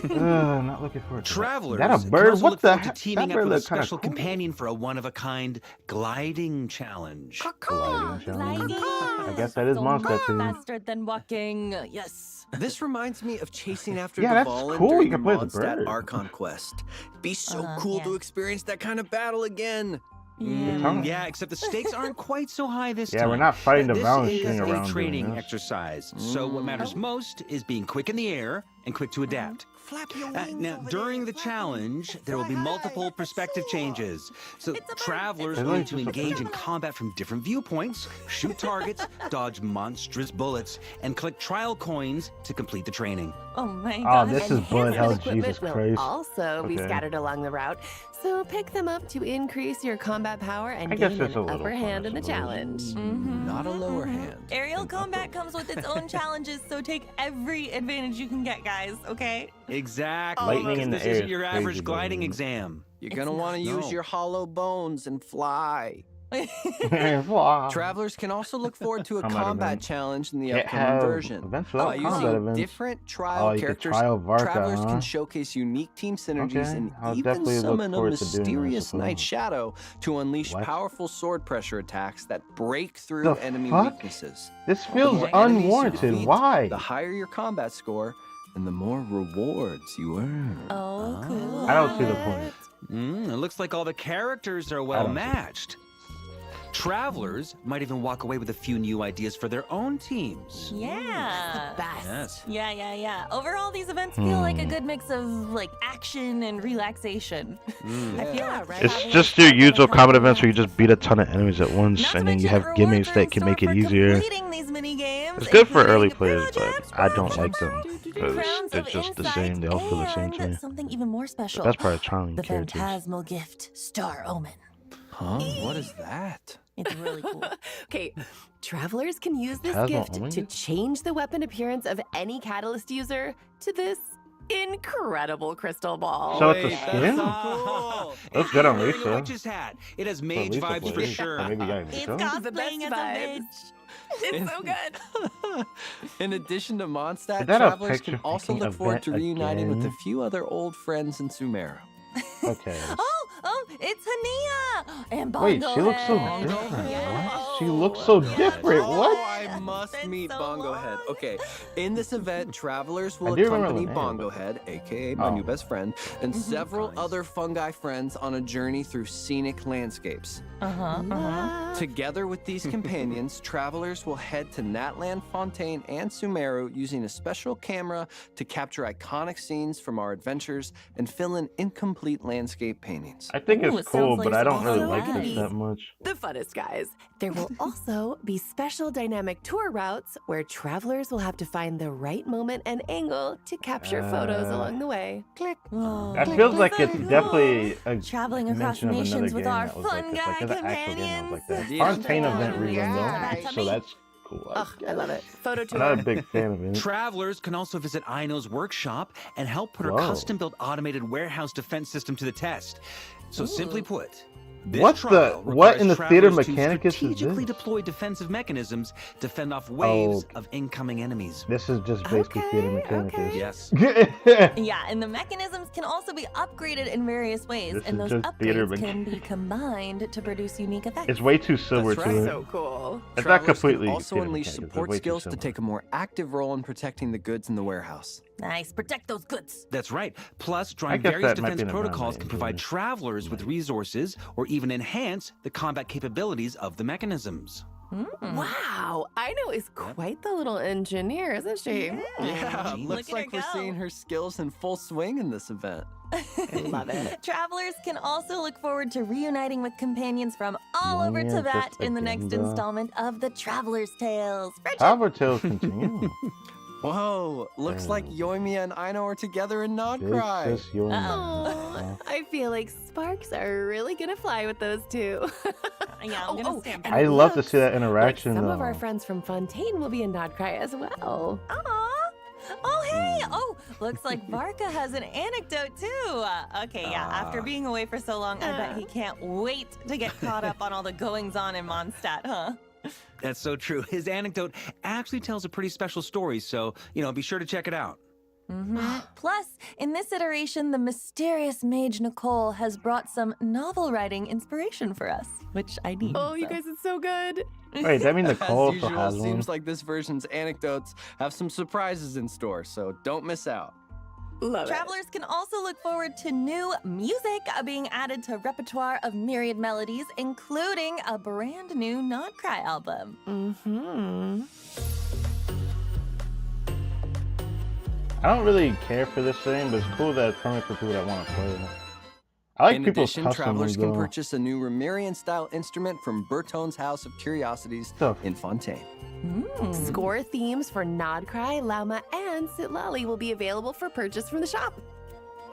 Not looking forward to Travelers that. Is that a bird? can also What look the forward to heck? teaming That up bird with a look kinda special cool. companion for a one-of-a-kind gliding challenge. Gliding challenge. Gliding. I guess that is So monster much too. faster than walking. Yes. This reminds me of chasing after Yeah, that's Dvalin cool. during You the can play the Mondstadt bird. Archon quest. It'd be so cool yeah. to experience that kind of battle again. Yeah, except the stakes aren't quite so high this Yeah, time. we're not fighting the This balance is string a around doing training this. exercise. So what matters most is being quick in the air and quick to adapt. Flap your wings Now, over during there. the challenge, there will be multiple perspective changes. So travelers It's will like need to just a engage bird. in combat from different viewpoints, shoot targets, dodge monstrous bullets, and collect trial coins to complete the training. Oh my Oh, god. this is blood Enhancement hell, equipment Jesus will Christ. also be Okay. scattered along the route, so pick them up to increase your combat power and I guess gain it's an a little upper fun, hand I in the suppose. challenge. Not a lower hand. Aerial combat comes with its own challenges, so take every advantage you can get, guys, okay? Exactly. Lightning in the This air isn't is your crazy, average gliding baby. exam. You're gonna want to use No. your hollow bones and fly. Wow. Travelers can also look forward to a Combat combat event. challenge in the Can't upcoming have version. events By without combat using events. different trial Oh, you could characters, trial Varka, travelers huh? can showcase unique team synergies Okay, and I'll even definitely look summon a forward to doing that, I mysterious Night suppose. Shadow to unleash What? powerful sword pressure attacks that break through The enemy fuck? weaknesses. This The feels more enemies you unwarranted. defeat, Why? The higher your combat score, and the more rewards you earn. Oh, cool. I don't see the point. It looks like all the characters are I well don't see it. matched. Travelers might even walk away with a few new ideas for their own teams. Yeah. Best. Yes. Yeah. Overall, these events feel like a good mix of like action and relaxation. I feel like right. It's travelers just your are gonna usual have combat a events where you blast. just beat a ton of enemies at once, Not to and then you mention have gimmicks rewards that can in make it store for easier. completing these mini games, It's good for early including players, but projects, I don't like them because Crowns they're of just the Insight, same. They all feel the same to and me. something even more special. That's part of trying the characters. Phantasmal Gift Star Omen. Huh? What is that? It's really cool. Okay, travelers can use this Plasma gift only? to change the weapon appearance of any catalyst user to this incredible crystal ball. So it's a Wait, skin? that's so cool. Looks good on Wearing a Lisa. witch's hat. It has For mage Lisa vibes for plays. sure. Or maybe you got It's Lisa. The best cosplaying as a vibes. bitch. It's so good. In addition to Mondstadt, Is that a travelers can picture also freaking look forward to event reuniting with a again? few other old friends in Sumeru. Okay. Oh, it's Hania and Bongo Wait, she looks so Head. different. Yeah. What? She looks so Yeah. different. Oh, What? I must Been meet so Bongo Head. long. Okay, in this event, travelers will I do remember accompany the name, Bongo but- Head, aka my Oh. new best friend, and several Nice. other fungi friends on a journey through scenic landscapes. Together with these companions, travelers will head to Natland, Fontaine, and Sumeru using a special camera to capture iconic scenes from our adventures and fill in incomplete landscape paintings. I think Ooh, it's it cool, sounds but like I don't really something like so this that much. The funnest, guys. There will also be special dynamic tour routes where travelers will have to find the right moment and angle to capture photos along the way. Click. Oh, That feels like so it's cool. definitely a Traveling across mention of another nations with game our that was like fun this. Like, guy there's an actual game that was like that. companions. Yeah. Fontaine event rerun Yeah. though, so that's cool. Ugh, I love it. Photo I'm tour. not a big fan of it. Travelers can also visit Aino's workshop and help put her Whoa. custom-built automated warehouse defense system to the test. So simply put, this What the- trial what in the requires theater travelers to mechanicus is strategically this? deploy defensive mechanisms to fend off waves Oh. of incoming enemies. This is just basically theater mechanics. okay. Yes. Yeah, and the mechanisms can also be upgraded in various ways, This and is those just theater upgrades can be combined to produce unique effects. It's way too silver That's to right. it. So cool. It's not Travelers completely. can also theater unleash mechanics, it's support way too skills to similar. take a more active role in protecting the goods in the warehouse. Nice, protect those goods. That's right. Plus, drawing guess various that might be defense an environment protocols can provide influence. travelers with resources or even enhance the combat capabilities of the mechanisms. Wow, Aino is quite the little engineer, isn't she? Yeah, Look looks at like her we're go. seeing her skills in full swing in this event. I love it. Travelers can also look forward to reuniting with companions from all over Yeah, Tibet just in the next again, though. installment of the Traveler's Tales. Friendship. Traveler Tales continue. Whoa, looks like Yoimiya and Aino are together in Nod It's Cry. just your Oh, I feel like sparks are really gonna fly with those two. Yeah, I'm gonna stand and I it love to see that looks interaction, like some though. of our friends from Fontaine will be in Nodcry as well. Aw. Oh, hey. Oh, looks like Varka has an anecdote, too. Okay, yeah. After being away for so long, I bet he can't wait to get caught up on all the goings-on in Mondstadt, huh? That's so true. His anecdote actually tells a pretty special story, so, be sure to check it out. Plus, in this iteration, the mysterious mage Nicole has brought some novel writing inspiration for us, which I need. Oh, you guys, it's so good. Wait, that means Nicole As still usual, has one? seems like this version's anecdotes have some surprises in store, so don't miss out. Love Travelers can also look forward to new music being added to repertoire of myriad melodies, including a brand new Not Cry album. I don't really care for this thing, but it's cool that it's permanent for people that want to play it. I like In people's addition, custom travelers ones, can though. purchase a new Remirian-style instrument from Bertone's House of Curiosities in Fontaine. Score themes for Nodcry, Lauma, and Sitlali will be available for purchase from the shop.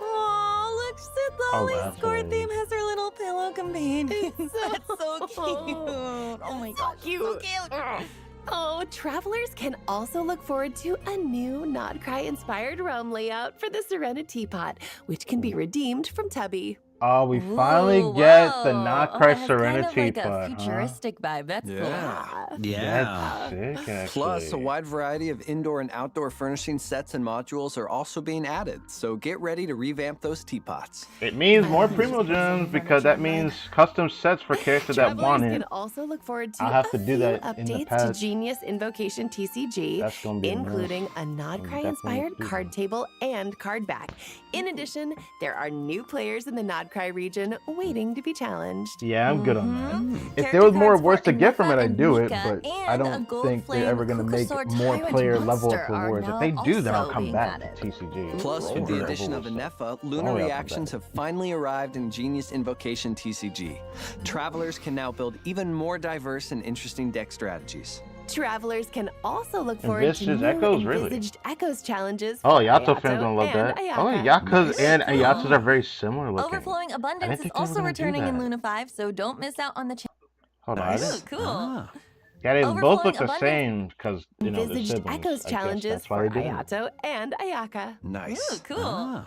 Oh, look, Sitlali's that's score hilarious. theme has her little pillow companion. That's so cute. Oh my god, cute. so cute. Oh, travelers can also look forward to a new Nodcry-inspired realm layout for the Serena Teapot, which can be redeemed from Tubby. Oh, we finally get the Not Cry It has Serenity kind of like Pot, a futuristic vibe. That's cool. That's sick, actually. Plus, a wide variety of indoor and outdoor furnishing sets and modules are also being added, so get ready to revamp those teapots. It means more Primo Gems because that means custom sets for characters that Travelers want can it. also look forward to I'll have to a do few that in the updates to patch. Genius Invocation TCG, That's gonna be including nice. a definitely Nodcry-inspired do card table and card back. In addition, there are new players in the Nodcry region waiting to be challenged. Yeah, I'm good on that. If Character there was more cards words for to get from it, Anafa I'd do it, and but Mika I and a don't gold think they're flame ever going to make Kukusor more Tyrant player level monster up are rewards. If now they do, then I'll also come back to being TCG. Plus, with the addition of Overlord stuff. Anefa, lunar Oh, yeah, I'll come reactions back. have finally arrived in Genius Invocation TCG. Travelers can now build even more diverse and interesting deck strategies. Travelers can also look forward to Envisaged new Echoes, really? Envisaged Echoes challenges. Oh, for Yato fans Ayato gonna love and that. Ayaka. Oh, Yakas and Ayatas are very similar looking. Overflowing I Abundance didn't is think they were also gonna do returning in that. Luna 5, so don't miss out on the chance. Hold on, I Ooh, didn't- cool. Yeah, they both Overflowing look the Abundance- same because they're Envisaged siblings. Echoes I guess challenges that's why for they did it. Ayato and Ayaka. Nice. Ooh, cool.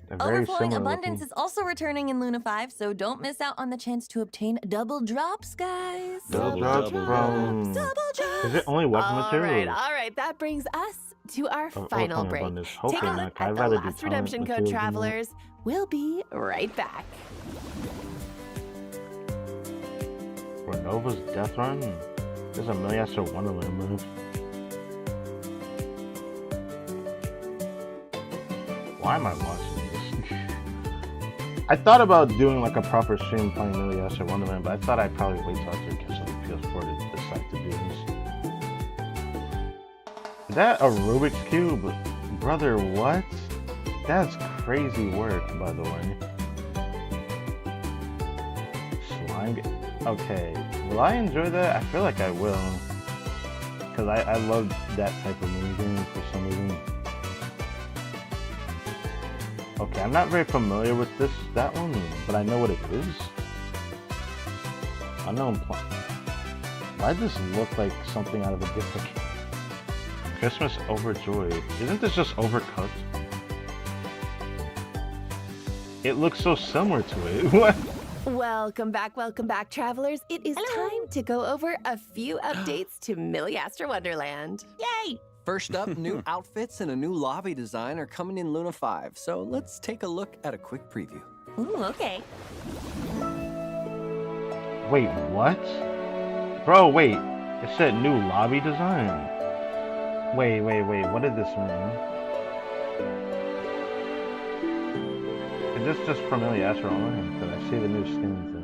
They're very Overflowing similar Abundance looking. is also returning in Luna 5, so don't miss out on the chance to obtain double drops, guys. Double drops from... Is it only weapon All material? right. That brings us to our Or final Overflowing break. Abundance. Take Hopefully a not, look 'cause I'd at the rather do last talent redemption code, materials than that. travelers. We'll be right back. For Nova's Death Run? There's a Milliaster Wonderland move. Why am I watching this? I thought about doing like a proper stream playing Milliaster Wonderland, but I thought I'd probably wait till after I catch up with PS4 to decide to do this. Is that a Rubik's Cube? Brother, what? That's crazy work, by the way. Slime. Okay, will I enjoy that? I feel like I will. Because I love that type of mini game for some reason. Okay, I'm not very familiar with that one, but I know what it is. Unknown Plant. Why does this look like something out of a different game? Christmas Overjoyed. Isn't this just Overcooked? It looks so similar to it. What? Welcome back, travelers. It is time to go over a few updates to Milliaster Wonderland. Yay! First up, new outfits and a new lobby design are coming in Luna 5, so let's take a look at a quick preview. Ooh, okay. Wait, what? Bro, wait. It said new lobby design. Wait. What did this mean? Is this just from Milliaster Online? Because I see the new skins in.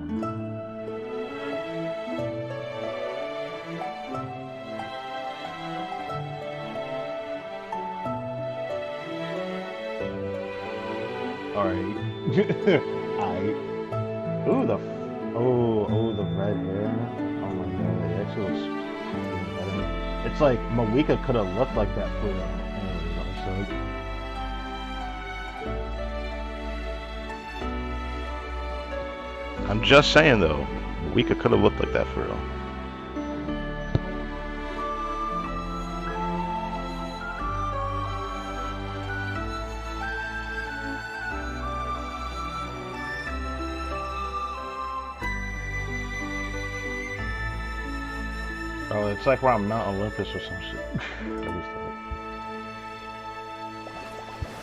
Ooh, the red hair. Oh my god, it actually looks even better. It's like Malika could have looked like that for real. I'm just saying though, Malika could have looked like that for real. Oh, it's like where I'm Mount Olympus or some shit.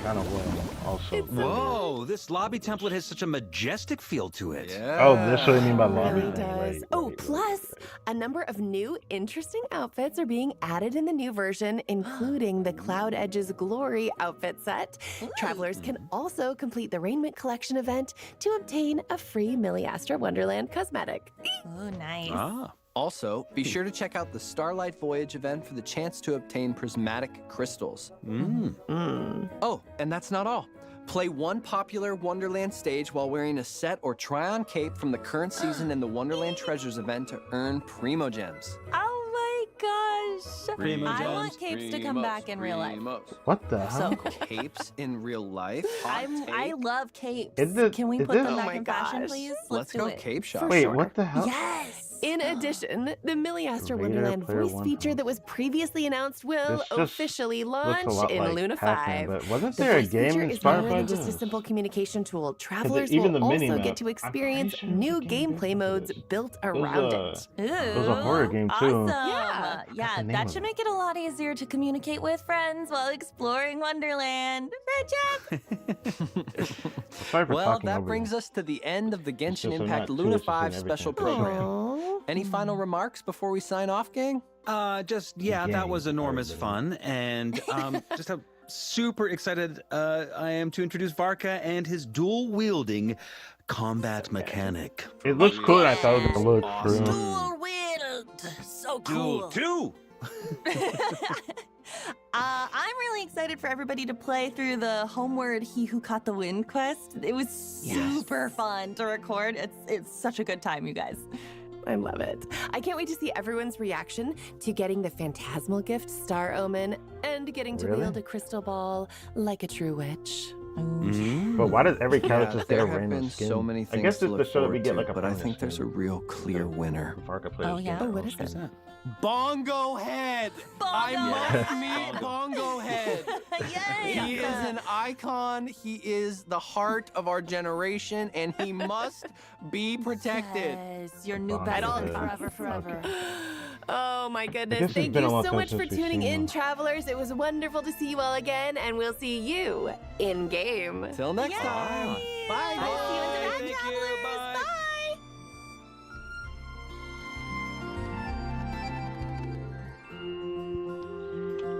Kind of will also. Whoa, this lobby template has such a majestic feel to it. Yeah. Oh, this what I mean by It lobby. really does. Plus, a number of new, interesting outfits are being added in the new version, including the Cloud Edge's Glory outfit set. Travelers can also complete the Raiment Collection event to obtain a free Milliastra Wonderland cosmetic. Oh, nice. Ah. Also, be sure to check out the Starlight Voyage event for the chance to obtain prismatic crystals. Oh, and that's not all. Play one popular Wonderland stage while wearing a set or try-on cape from the current season in the Wonderland Treasures event to earn Primo Gems. Oh my gosh. Primo I gems, want capes to come back in real life. What the hell? So Capes in real life? I love capes. Is it- Can we is put it- them Oh back my in fashion, gosh. please? Let's do go it. cape shop. Wait, what the hell? Yes. In addition, the Milliastra Raider Wonderland Player voice One feature House. that was previously announced will This just officially looks a launch lot in like Luna Pac-Man, 5. but wasn't The there a voice game feature is inspired more by than just a this? simple communication tool. Travelers even will the also mini-map, get to I'm experience pretty sure new the game gameplay did modes this. built It was, around it. Ooh, it was a horror game too. Awesome. Yeah. Yeah, the name that of should it? make it a lot easier to communicate with friends while exploring Wonderland. Right, Jeff? Sorry for Well, talking that over brings you. us to the end of the just Genshin I'm Impact not Luna too interested in 5 everything. special program. Aw. Any final remarks before we sign off, gang? That was Gang, enormous everybody. fun, and just how super excited I am to introduce Varka and his dual-wielding combat mechanic. It looks cool, and I thought it was gonna look Awesome. true. Dual wield. So Duel cool. 2! I'm really excited for everybody to play through the Homeward He Who Caught the Wind quest. It was super fun to record. It's such a good time, you guys. I love it. I can't wait to see everyone's reaction to getting the phantasmal gift Star Omen and getting to Really? wield a crystal ball like a true witch. But why does every character just get there a have random been skin? so many I things guess to it's the look show that we forward get to, like a but I bonus think there's a skin. real clear winner. Varka players Oh, yeah? get Oh, what bonus is skin. it? Bongo Head! I must meet Bongo Head! Yay! He is an icon, he is the heart of our generation, and he must be protected. Yes, your new Bongo best Head. friend forever. Oh my guess goodness. it's Thank been you a long so time much for since we've tuning seen in, them. travelers. It was wonderful to see you all again, and we'll see you in game. Till next time. Bye, Bye. See you in the back, Thank you, travelers. bye. Bye.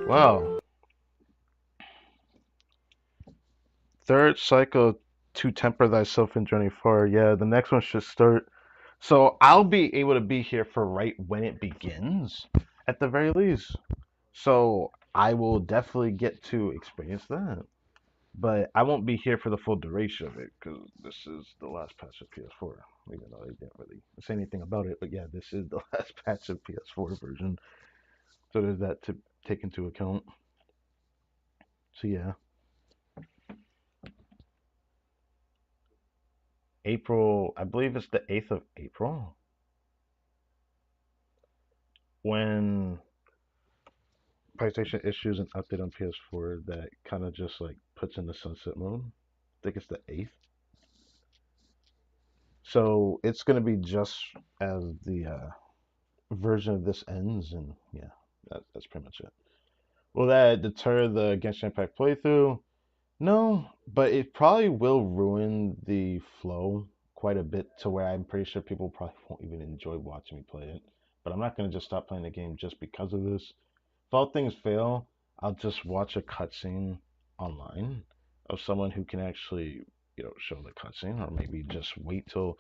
Wow. Third cycle to temper thyself in journey forward. Yeah, the next one should start. So I'll be able to be here for right when it begins, at the very least. So I will definitely get to experience that. But I won't be here for the full duration of it because this is the last patch of PS4. Even though they didn't really say anything about it, but yeah, this is the last patch of PS4 version. So there's that to take into account. So yeah. April, I believe it's the 8th of April. When PlayStation issues an update on PS4 that kind of just like puts in the sunset mode. I think it's the 8th. So it's going to be just as the version of this ends, and yeah, that's pretty much it. Will that deter the Genshin Impact playthrough? No, but it probably will ruin the flow quite a bit to where I'm pretty sure people probably won't even enjoy watching me play it. But I'm not going to just stop playing the game just because of this. If all things fail, I'll just watch a cutscene online of someone who can actually, show the cutscene, or maybe just wait till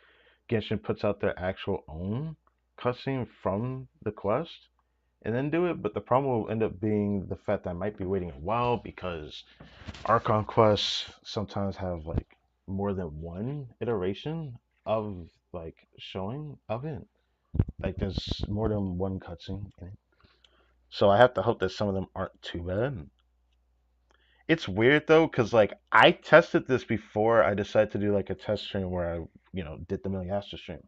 Genshin puts out their actual own cutscene from the quest and then do it. But the problem will end up being the fact that I might be waiting a while because Archon quests sometimes have like more than one iteration of like showing of it. Like there's more than one cutscene in it. So I have to hope that some of them aren't too bad. It's weird though, cause like I tested this before I decided to do like a test stream where I did the Million Astro stream.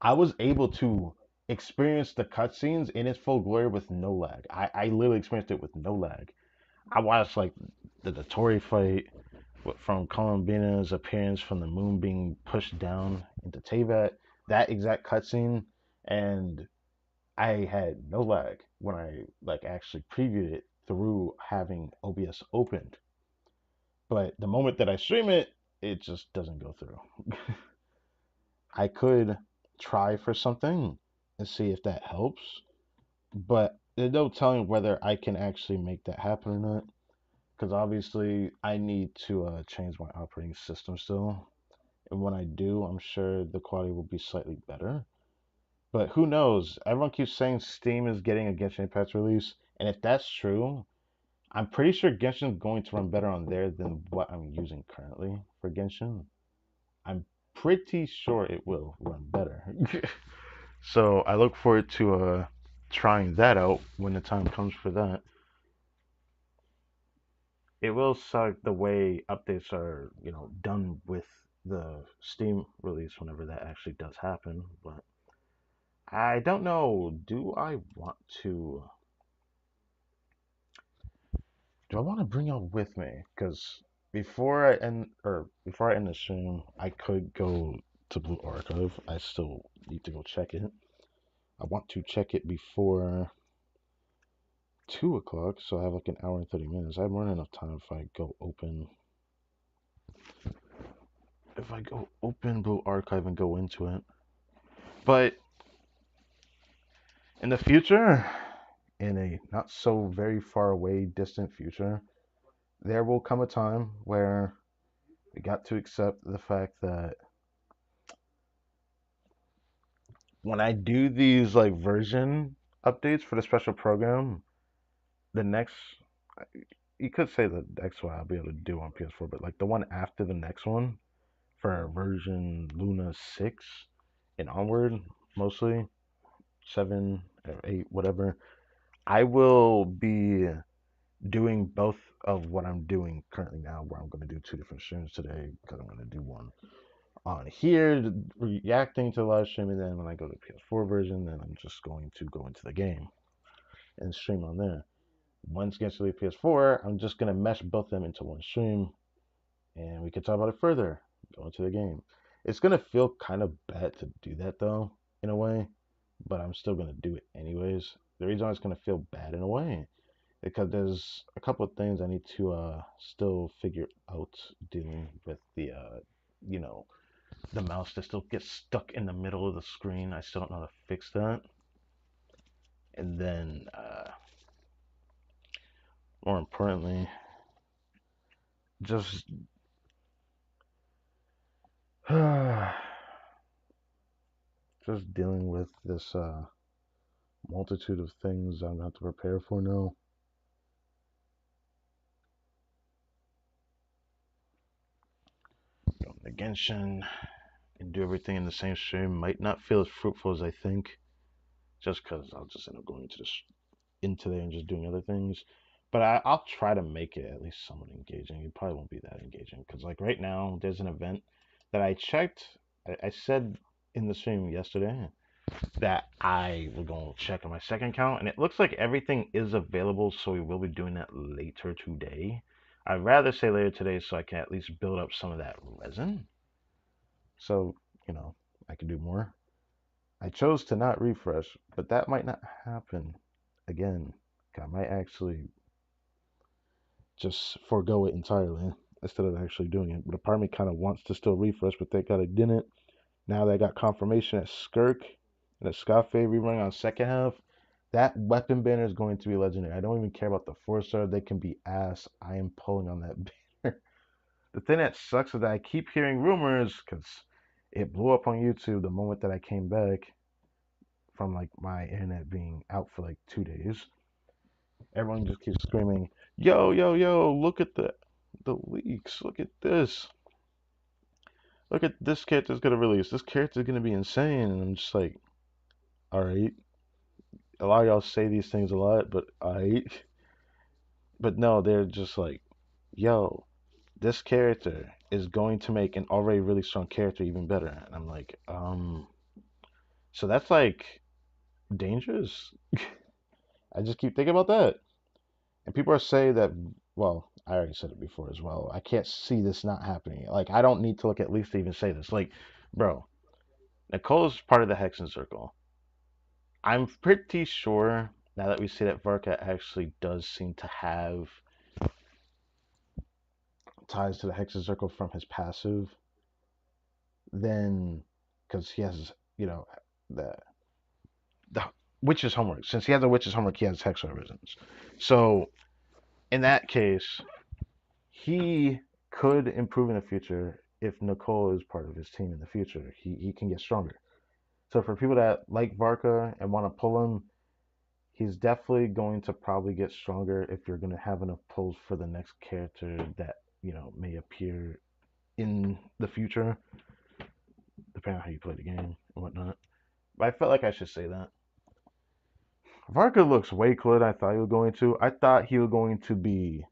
I was able to experience the cutscenes in its full glory with no lag. I literally experienced it with no lag. I watched like the Tori fight from Columbina's appearance from the moon being pushed down into Teyvat, that exact cutscene, and I had no lag when I like actually previewed it through having OBS opened. But the moment that I stream it, it just doesn't go through. I could try for something and see if that helps, but there's no telling whether I can actually make that happen or not. Because obviously, I need to change my operating system still. And when I do, I'm sure the quality will be slightly better. But who knows? Everyone keeps saying Steam is getting a Genshin Impact release. And if that's true, I'm pretty sure Genshin is going to run better on there than what I'm using currently for Genshin. I'm pretty sure it will run better. So I look forward to trying that out when the time comes for that. It will suck the way updates are, done with the Steam release whenever that actually does happen, but I don't know. Do I want to bring y'all with me? Because before I end the stream, I could go to Blue Archive. I still need to go check it. I want to check it before 2 o'clock, so I have like an hour and 30 minutes. I have more than enough time if I go open Blue Archive and go into it. But in the future, in a not so very far away, distant future, there will come a time where we got to accept the fact that when I do these like version updates for the special program, the next you could say the next one I'll be able to do on PS4, but like the one after the next one for version Luna 6 and onward, mostly 7 or 8, whatever, I will be doing both of what I'm doing currently now, where I'm going to do two different streams today because I'm going to do one on here, reacting to the live stream, and then when I go to the PS4 version, then I'm just going to go into the game and stream on there. Once it gets to the PS4, I'm just going to mesh both of them into one stream, and we can talk about it further, go into the game. It's going to feel kind of bad to do that, though, in a way, but I'm still going to do it anyways. The reason why it's going to feel bad in a way because there's a couple of things I need to still figure out dealing with the mouse that still gets stuck in the middle of the screen. I still don't know how to fix that. And then, more importantly, just just dealing with this multitude of things I'm going to have to prepare for now. Going to Genshin and do everything in the same stream might not feel as fruitful as I think, just because I'll just end up going into there and just doing other things. But I'll try to make it at least somewhat engaging. It probably won't be that engaging because, like, right now there's an event that I checked. I said in the stream yesterday that I will go check on my second account, and it looks like everything is available. So we will be doing that later today. I'd rather say later today so I can at least build up some of that resin. So I can do more. I chose to not refresh, but that might not happen again. I might actually just forego it entirely instead of actually doing it. But a part of me kind of wants to still refresh, but thank God I didn't. Now that I got confirmation that Skirk and the Scafe rerunning on second half, that weapon banner is going to be legendary. I don't even care about the 4-star. They can be ass. I am pulling on that banner. The thing that sucks is that I keep hearing rumors because it blew up on YouTube the moment that I came back from like my internet being out for like 2 days. Everyone just keeps screaming, "Yo, yo, yo! Look at the leaks! Look at this!" look at this character's gonna release. This character's gonna be insane, and I'm just like, all right. A lot of y'all say these things a lot, but all right. But no, they're just like, yo, this character is going to make an already really strong character even better. And I'm like, so that's like dangerous. I just keep thinking about that. And people are saying that, well, I already said it before as well. I can't see this not happening. Like, I don't need to look at least to even say this. Like, bro, Nicole's part of the Hexen Circle. I'm pretty sure now that we see that Varka actually does seem to have ties to the Hexen Circle from his passive, then, because he has, the the witch's homework. Since he has a witch's homework, he has hex origins. So in that case, he could improve in the future if Nicole is part of his team in the future. He can get stronger. So for people that like Varka and want to pull him, he's definitely going to probably get stronger if you're going to have enough pulls for the next character that may appear in the future, depending on how you play the game and whatnot. But I felt like I should say that. Varka looks way cooler than I thought he was going to. I thought he was going to be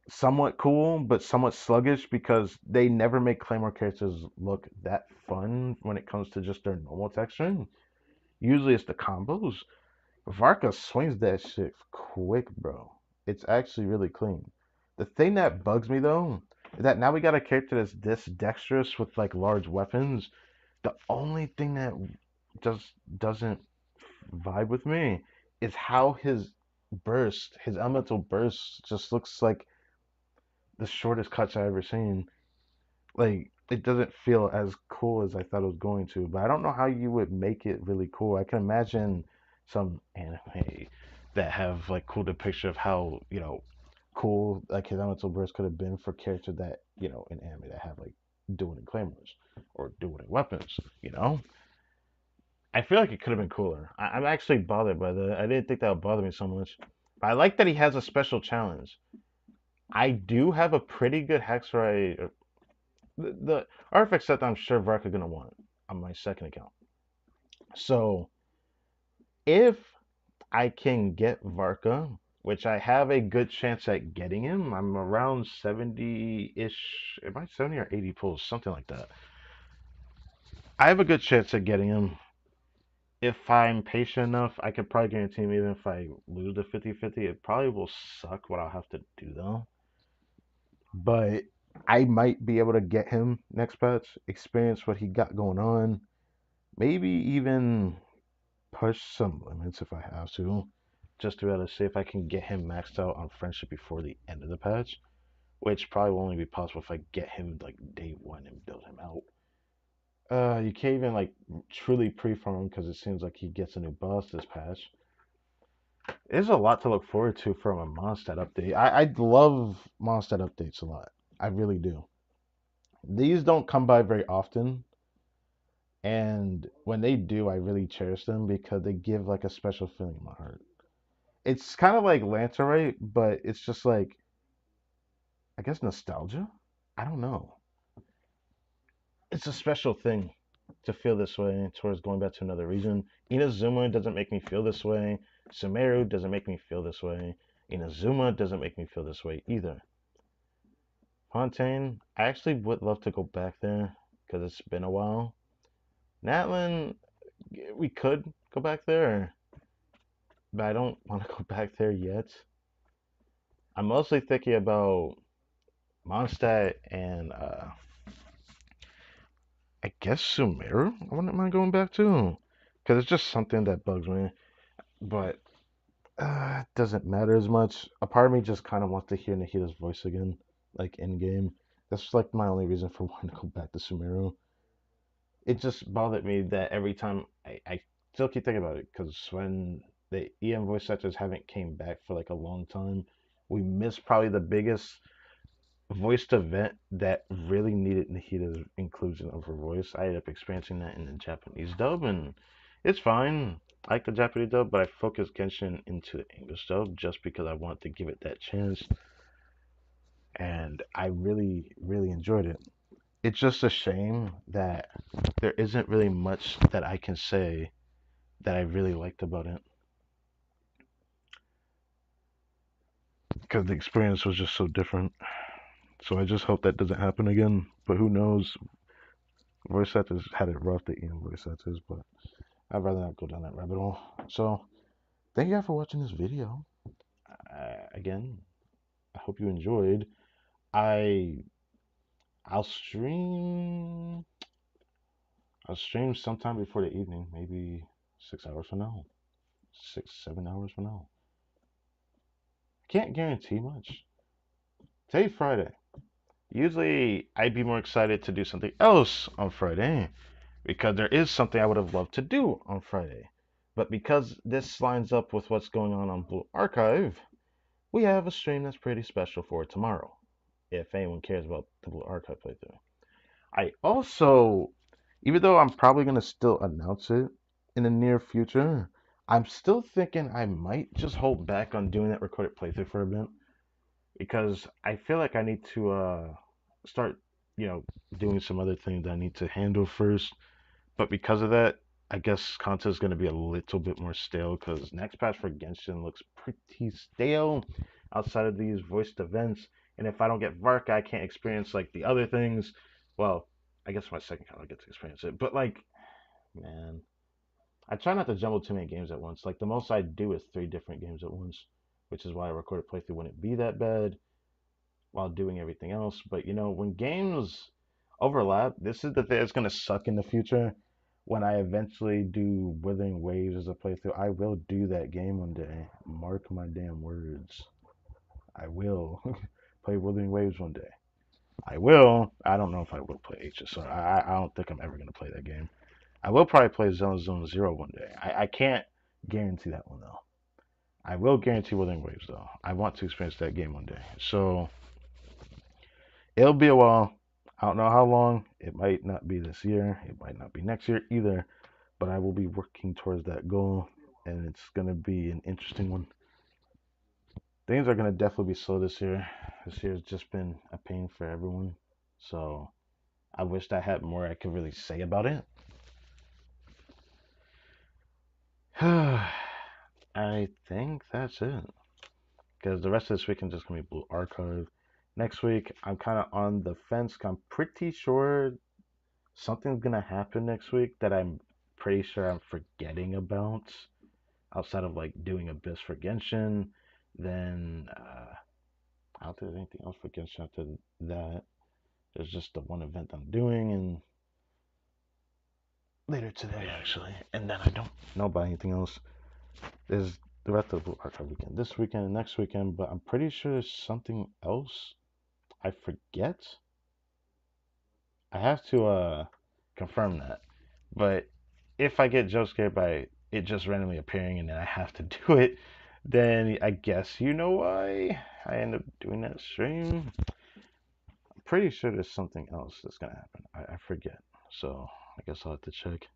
somewhat cool, but somewhat sluggish because they never make Claymore characters look that fun when it comes to just their normal texturing. Usually it's the combos. Varka swings that shit quick, bro. It's actually really clean. The thing that bugs me though is that now we got a character that's this dexterous with like large weapons. The only thing that just doesn't vibe with me is how his elemental burst just looks like the shortest cuts I've ever seen. Like it doesn't feel as cool as I thought it was going to. But I don't know how you would make it really cool. I can imagine some anime that have like cool depiction of how cool like his elemental burst could have been for characters that in anime that have like dueling claymores or dueling weapons. I feel like it could have been cooler. I'm actually bothered by that. I didn't think that would bother me so much. But I like that he has a special challenge. I do have a pretty good Hexray. The artifact set that I'm sure Varka gonna want on my second account. So if I can get Varka, which I have a good chance at getting him, I'm around 70-ish. Am I 70 or 80 pulls? Something like that. I have a good chance at getting him. If I'm patient enough, I could probably guarantee him even if I lose the 50-50, it probably will suck what I'll have to do though. But I might be able to get him next patch, experience what he got going on, maybe even push some limits if I have to, just to be able to see if I can get him maxed out on friendship before the end of the patch, which probably will only be possible if I get him like day one and build him out. You can't even like truly pre-farm him because it seems like he gets a new boss this patch. There's a lot to look forward to from a Mondstadt update. I love Mondstadt updates a lot. I really do. These don't come by very often, and when they do, I really cherish them because they give like a special feeling in my heart. It's kind of like Lancerite, but it's just like I guess nostalgia. I don't know. It's a special thing to feel this way towards going back to another region. Inazuma doesn't make me feel this way. Sumeru doesn't make me feel this way. Inazuma doesn't make me feel this way either. Fontaine, I actually would love to go back there because it's been a while. Natlin, we could go back there, but I don't want to go back there yet. I'm mostly thinking about Mondstadt and I guess Sumeru. I wouldn't mind going back to because it's just something that bugs me. But it doesn't matter as much. A part of me just kind of wants to hear Nahida's voice again, like in game. That's like my only reason for wanting to go back to Sumeru. It just bothered me that every time I still keep thinking about it because when the EM voice actors haven't came back for like a long time, we missed probably the biggest voiced event that really needed Nahida's inclusion of her voice. I ended up experiencing that in the Japanese dub, and it's fine. I like the Japanese dub, but I focused Genshin into the English dub just because I wanted to give it that chance, and I really, really enjoyed it. it's just a shame that there isn't really much that I can say that I really liked about it because the experience was just so different. So I just hope that doesn't happen again. But who knows? Voice actors had it rough, the Ian voice actors, but I'd rather not go down that rabbit hole. So thank you guys for watching this video. Again, I hope you enjoyed. I I'll stream. I'll stream sometime before the evening, maybe 6 hours from now, 6, 7 hours from now. Can't guarantee much. Today's Friday. Usually, I'd be more excited to do something else on Friday because there is something I would have loved to do on Friday. But because this lines up with what's going on Blue Archive, we have a stream that's pretty special for tomorrow. If anyone cares about the Blue Archive playthrough. I also, even though I'm probably going to still announce it in the near future, I'm still thinking I might just hold back on doing that recorded playthrough for a bit because I feel like I need to start, doing some other things that I need to handle first. But because of that, I guess content is going to be a little bit more stale because next patch for Genshin looks pretty stale outside of these voiced events. And if I don't get Varka, I can't experience like the other things. Well, I guess my second account I get to experience it. But like, man, I try not to jumble too many games at once. Like the most I do is 3 different games at once, which is why a recorded playthrough wouldn't be that bad while doing everything else. But when games overlap, this is the thing that's gonna suck in the future. When I eventually do Withering Waves as a playthrough, I will do that game one day. Mark my damn words. I will play Withering Waves one day. I will. I don't know if I will play HSR. I don't think I'm ever gonna play that game. I will probably play Zone Zero one day. I can't guarantee that one though. I will guarantee Withering Waves though. I want to experience that game one day. So it'll be a while. I don't know how long. It might not be this year. It might not be next year either. But I will be working towards that goal, and it's going to be an interesting one. Things are going to definitely be slow this year. This year has just been a pain for everyone. So I wished I had more I could really say about it. I think that's it. Because the rest of this weekend is just going to be Blue Archive. Next week, I'm kind of on the fence. I'm pretty sure something's going to happen next week that I'm pretty sure I'm forgetting about. Outside of like doing Abyss for Genshin, then I don't think there's anything else for Genshin after that. There's just the one event I'm doing, and later today actually, and then I don't know about anything else. There's the rest of the Archive weekend, this weekend and next weekend, but I'm pretty sure there's something else I forget. I have to confirm that, but if I get jump scared by it just randomly appearing and then I have to do it, then I guess you know why I end up doing that stream. I'm pretty sure there's something else that's gonna happen. I forget, so I guess I'll have to check.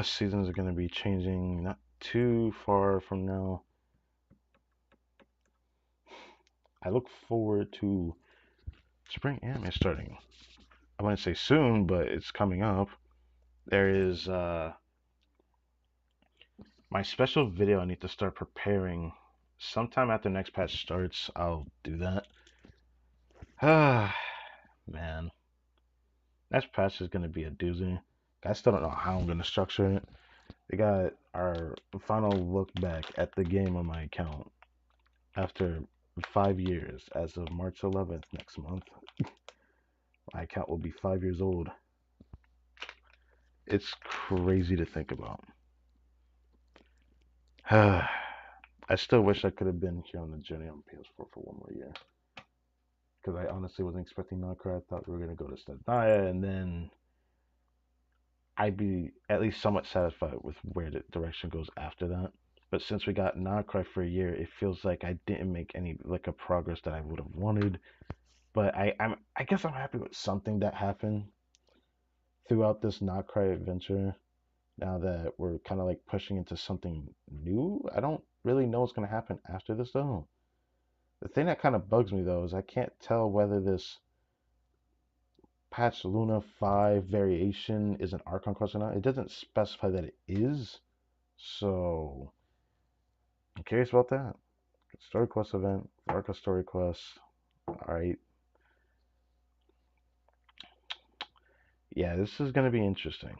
Seasons are gonna be changing not too far from now. I look forward to spring anime starting. I wouldn't say soon, but it's coming up. There is my special video I need to start preparing. Sometime after next patch starts, I'll do that. Man. Next patch is going to be a doozy. I still don't know how I'm going to structure it. We got our final look back at the game on my account after 5 years as of March 11th next month. My account will be 5 years old. It's crazy to think about. I still wish I could have been here on the journey on PS4 for one more year. Because I honestly wasn't expecting Nocra. I thought we were going to go to Stadnaya, and then I'd be at least somewhat satisfied with where the direction goes after that. But since we got Nocra for a year, it feels like I didn't make any like a progress that I would have wanted. But I guess I'm happy with something that happened throughout this Nocra adventure. Now that we're kind of like pushing into something new, I don't really know what's going to happen after this though. The thing that kind of bugs me though is I can't tell whether this patch Luna 5 variation is an Archon quest or not. It doesn't specify that it is, so I'm curious about that. Story quest event, Arca story quest. Alright. Yeah, this is going to be interesting.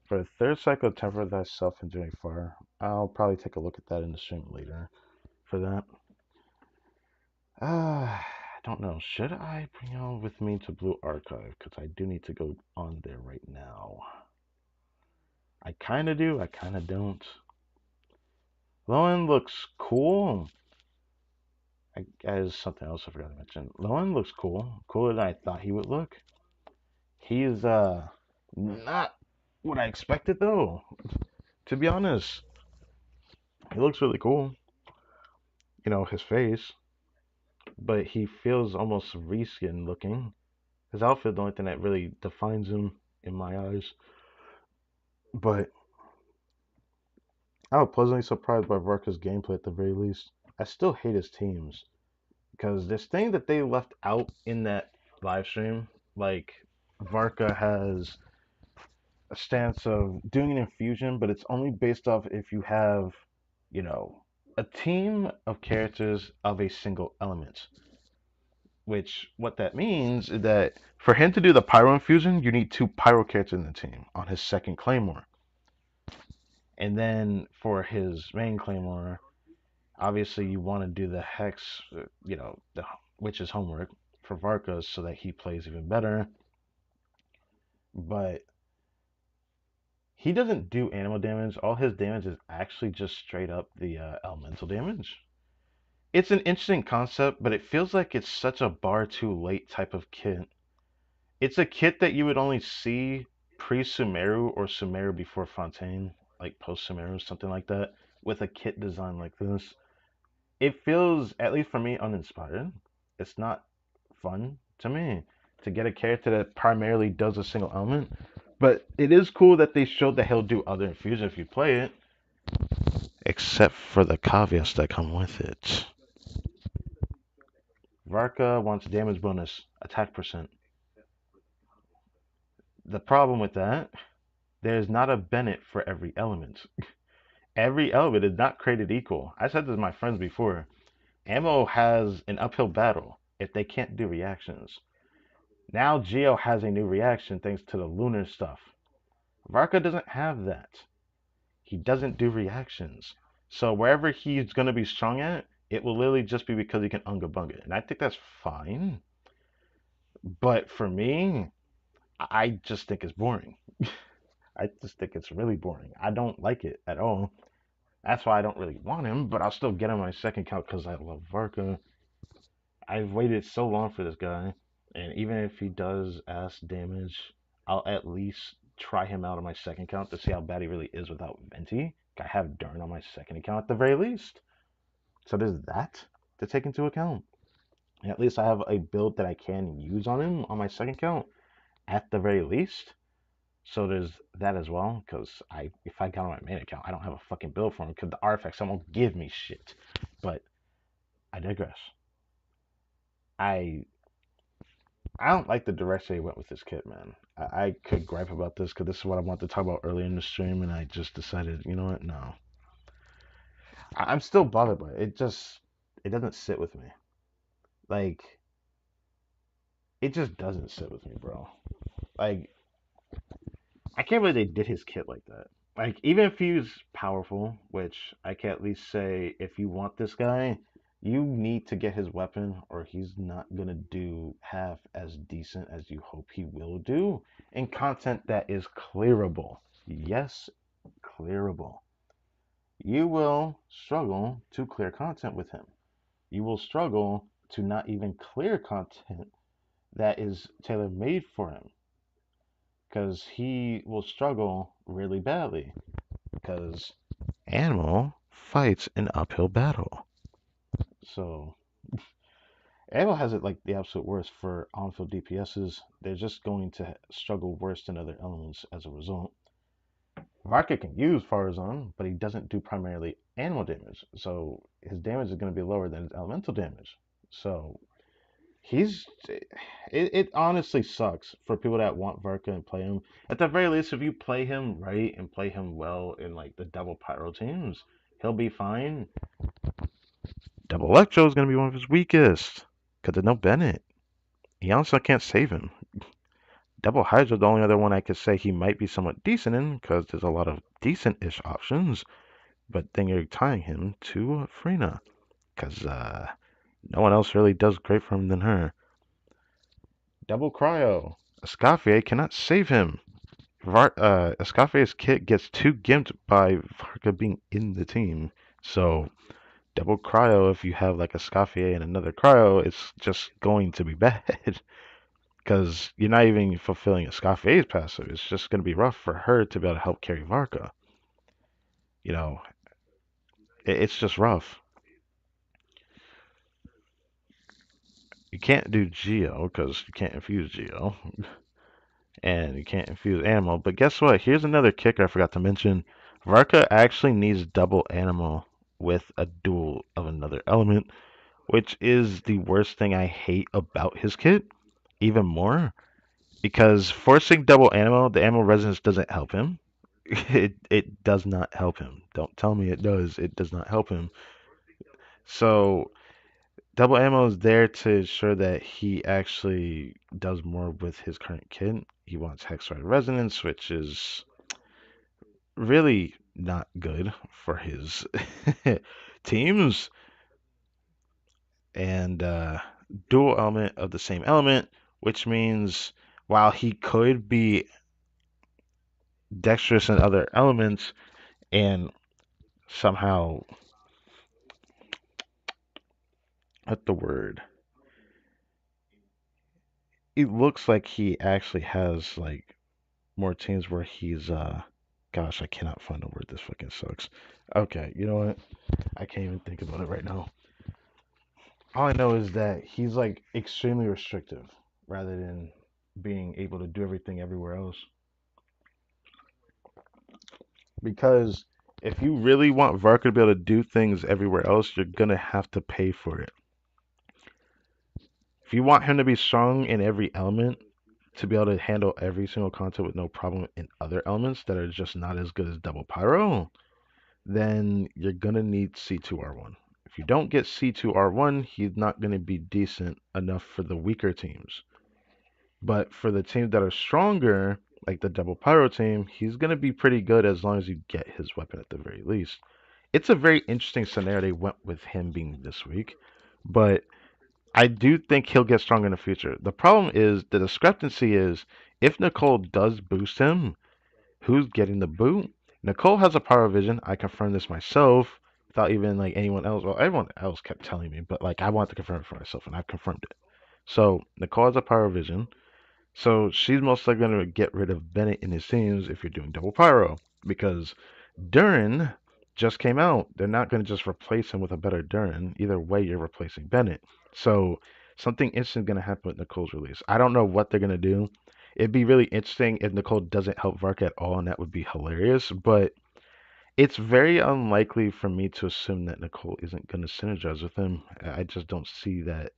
For the third cycle, temper thyself enduring fire. I'll probably take a look at that in the stream later for that. I don't know. Should I bring on with me to Blue Archive? Because I do need to go on there right now. I kind of do, I kind of don't. Lowen looks cool. As something else I forgot to mention. Lowen looks cool. Cooler than I thought he would look. He's not what I expected though. To be honest, he looks really cool. You know, his face, but he feels almost reskin looking. His outfit, the only thing that really defines him in my eyes. But I was pleasantly surprised by Varka's gameplay at the very least. I still hate his teams because this thing that they left out in that live stream, like Varka has a stance of doing an infusion, but it's only based off if you have, you know, a team of characters of a single element. Which, what that means is that for him to do the Pyro infusion, you need 2 Pyro characters in the team on his second Claymore. And then for his main Claymore, obviously you want to do the Hex, you know, the Witch's homework for Varka so that he plays even better. But he doesn't do animal damage. All his damage is actually just straight up the elemental damage. It's an interesting concept, but it feels like it's such a bar too late type of kit. It's a kit that you would only see pre-Sumeru or Sumeru before Fontaine, like post-Sumeru, something like that, with a kit design like this. It feels, at least for me, uninspired. It's not fun to me to get a character that primarily does a single element. But it is cool that they showed that he'll do other infusion if you play it. Except for the caveats that come with it. Varka wants damage bonus, attack percent. The problem with that, there's not a Bennett for every element. Every element is not created equal. I said this to my friends before. Ammo has an uphill battle if they can't do reactions. Now Geo has a new reaction thanks to the lunar stuff. Varka doesn't have that. He doesn't do reactions. So wherever he's going to be strong at, it will literally just be because he can unga bunga. And I think that's fine. But for me, I just think it's boring. I just think it's really boring. I don't like it at all. That's why I don't really want him, but I'll still get him on my second count because I love Varka. I've waited so long for this guy, and even if he does ass damage, I'll at least try him out on my second count to see how bad he really is without Venti. I have Dern on my second account at the very least. So there's that to take into account. And at least I have a build that I can use on him on my second count at the very least. So there's that as well, because if I got on my main account, I don't have a fucking build for him because the artifacts won't give me shit. But I digress. I don't like the direction he went with this kit, man. I could gripe about this because this is what I wanted to talk about earlier in the stream, and I just decided, you know what? No. I'm still bothered by it. It doesn't sit with me. Like, it just doesn't sit with me, bro. Like, I can't believe they did his kit like that. Like, even if he's powerful, which I can at least say, if you want this guy, you need to get his weapon, or he's not gonna do half as decent as you hope he will do in content that is clearable. Yes, clearable. You will struggle to clear content with him. You will struggle to not even clear content that is tailor made for him. Because he will struggle really badly. Because Animal fights an uphill battle. So, Animal has it like the absolute worst for on-field DPSs. They're just going to struggle worse than other elements as a result. Varka can use Farazan, but he doesn't do primarily animal damage. So his damage is going to be lower than his elemental damage. So he's it honestly sucks for people that want Varka and play him. At the very least, if you play him right and play him well in like the double pyro teams, he'll be fine. Double Electro is going to be one of his weakest because there's no Bennett. He also can't save him. Double Hydra, the only other one I could say he might be somewhat decent in because there's a lot of decent-ish options. But then you're tying him to Frina because no one else really does great for him than her. Double Cryo. Escoffier cannot save him. Escoffier's kit gets too gimped by Varka being in the team. So double Cryo, if you have like a Escoffier and another Cryo, it's just going to be bad. Because you're not even fulfilling Escoffier's passive. It's just going to be rough for her to be able to help carry Varka. You know, it's just rough. You can't do Geo because you can't infuse Geo. And you can't infuse Animal. But guess what? Here's another kicker I forgot to mention. Varka actually needs double Animal with a duel of another element, which is the worst thing I hate about his kit. Even more. Because forcing double Animal, the Animal Resonance doesn't help him. It does not help him. Don't tell me it does. It does not help him. So double ammo is there to ensure that he actually does more with his current kit. He wants Hexrite Resonance, which is really not good for his teams. And dual element of the same element, which means while he could be dexterous in other elements and somehow, what the word? It looks like he actually has like more teams where he's gosh, I cannot find a word. This fucking sucks. Okay, you know what? I can't even think about it right now. All I know is that he's like extremely restrictive rather than being able to do everything everywhere else. Because if you really want Varka to be able to do things everywhere else, you're gonna have to pay for it. If you want him to be strong in every element, to be able to handle every single content with no problem in other elements that are just not as good as double pyro, then you're gonna need C2R1. If you don't get C2R1, he's not gonna be decent enough for the weaker teams. But for the teams that are stronger, like the double pyro team, he's gonna be pretty good as long as you get his weapon at the very least. It's a very interesting scenario they went with him being this weak, but I do think he'll get stronger in the future. The problem is the discrepancy is if Nicole does boost him, who's getting the boot? Nicole has a power vision. I confirmed this myself without even like anyone else. Well, everyone else kept telling me, but like I wanted to confirm it for myself, and I confirmed it. So Nicole has a power vision. So she's most likely going to get rid of Bennett in his teams if you're doing double pyro because Durin just came out. They're not going to just replace him with a better Durin. Either way, you're replacing Bennett. So something interesting is going to happen with Nicole's release. I don't know what they're going to do. It'd be really interesting if Nicole doesn't help Vark at all, and that would be hilarious. But it's very unlikely for me to assume that Nicole isn't going to synergize with him. I just don't see that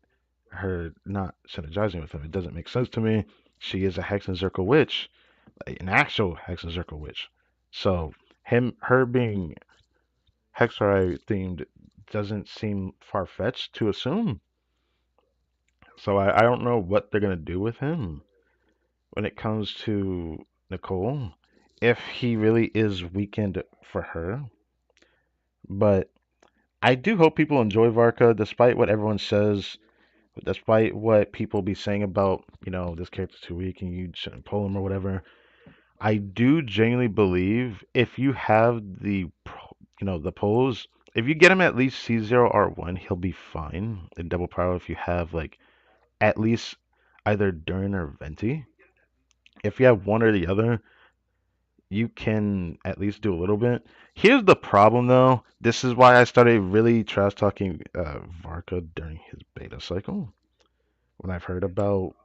her not synergizing with him. It doesn't make sense to me. She is a Hex and Zircle witch, like an actual Hex and Zircle witch. So her being Hexarite themed doesn't seem far fetched to assume. So I don't know what they're gonna do with him when it comes to Nicole, if he really is weakened for her. But I do hope people enjoy Varka, despite what everyone says, despite what people be saying about, this character's too weak and you shouldn't pull him or whatever. I do genuinely believe if you have the pulls, if you get him at least C0R1, he'll be fine in double power if you have like at least either Durin or Venti. If you have one or the other, you can at least do a little bit. Here's the problem though. This is why I started really trash talking Varka during his beta cycle. When I've heard about,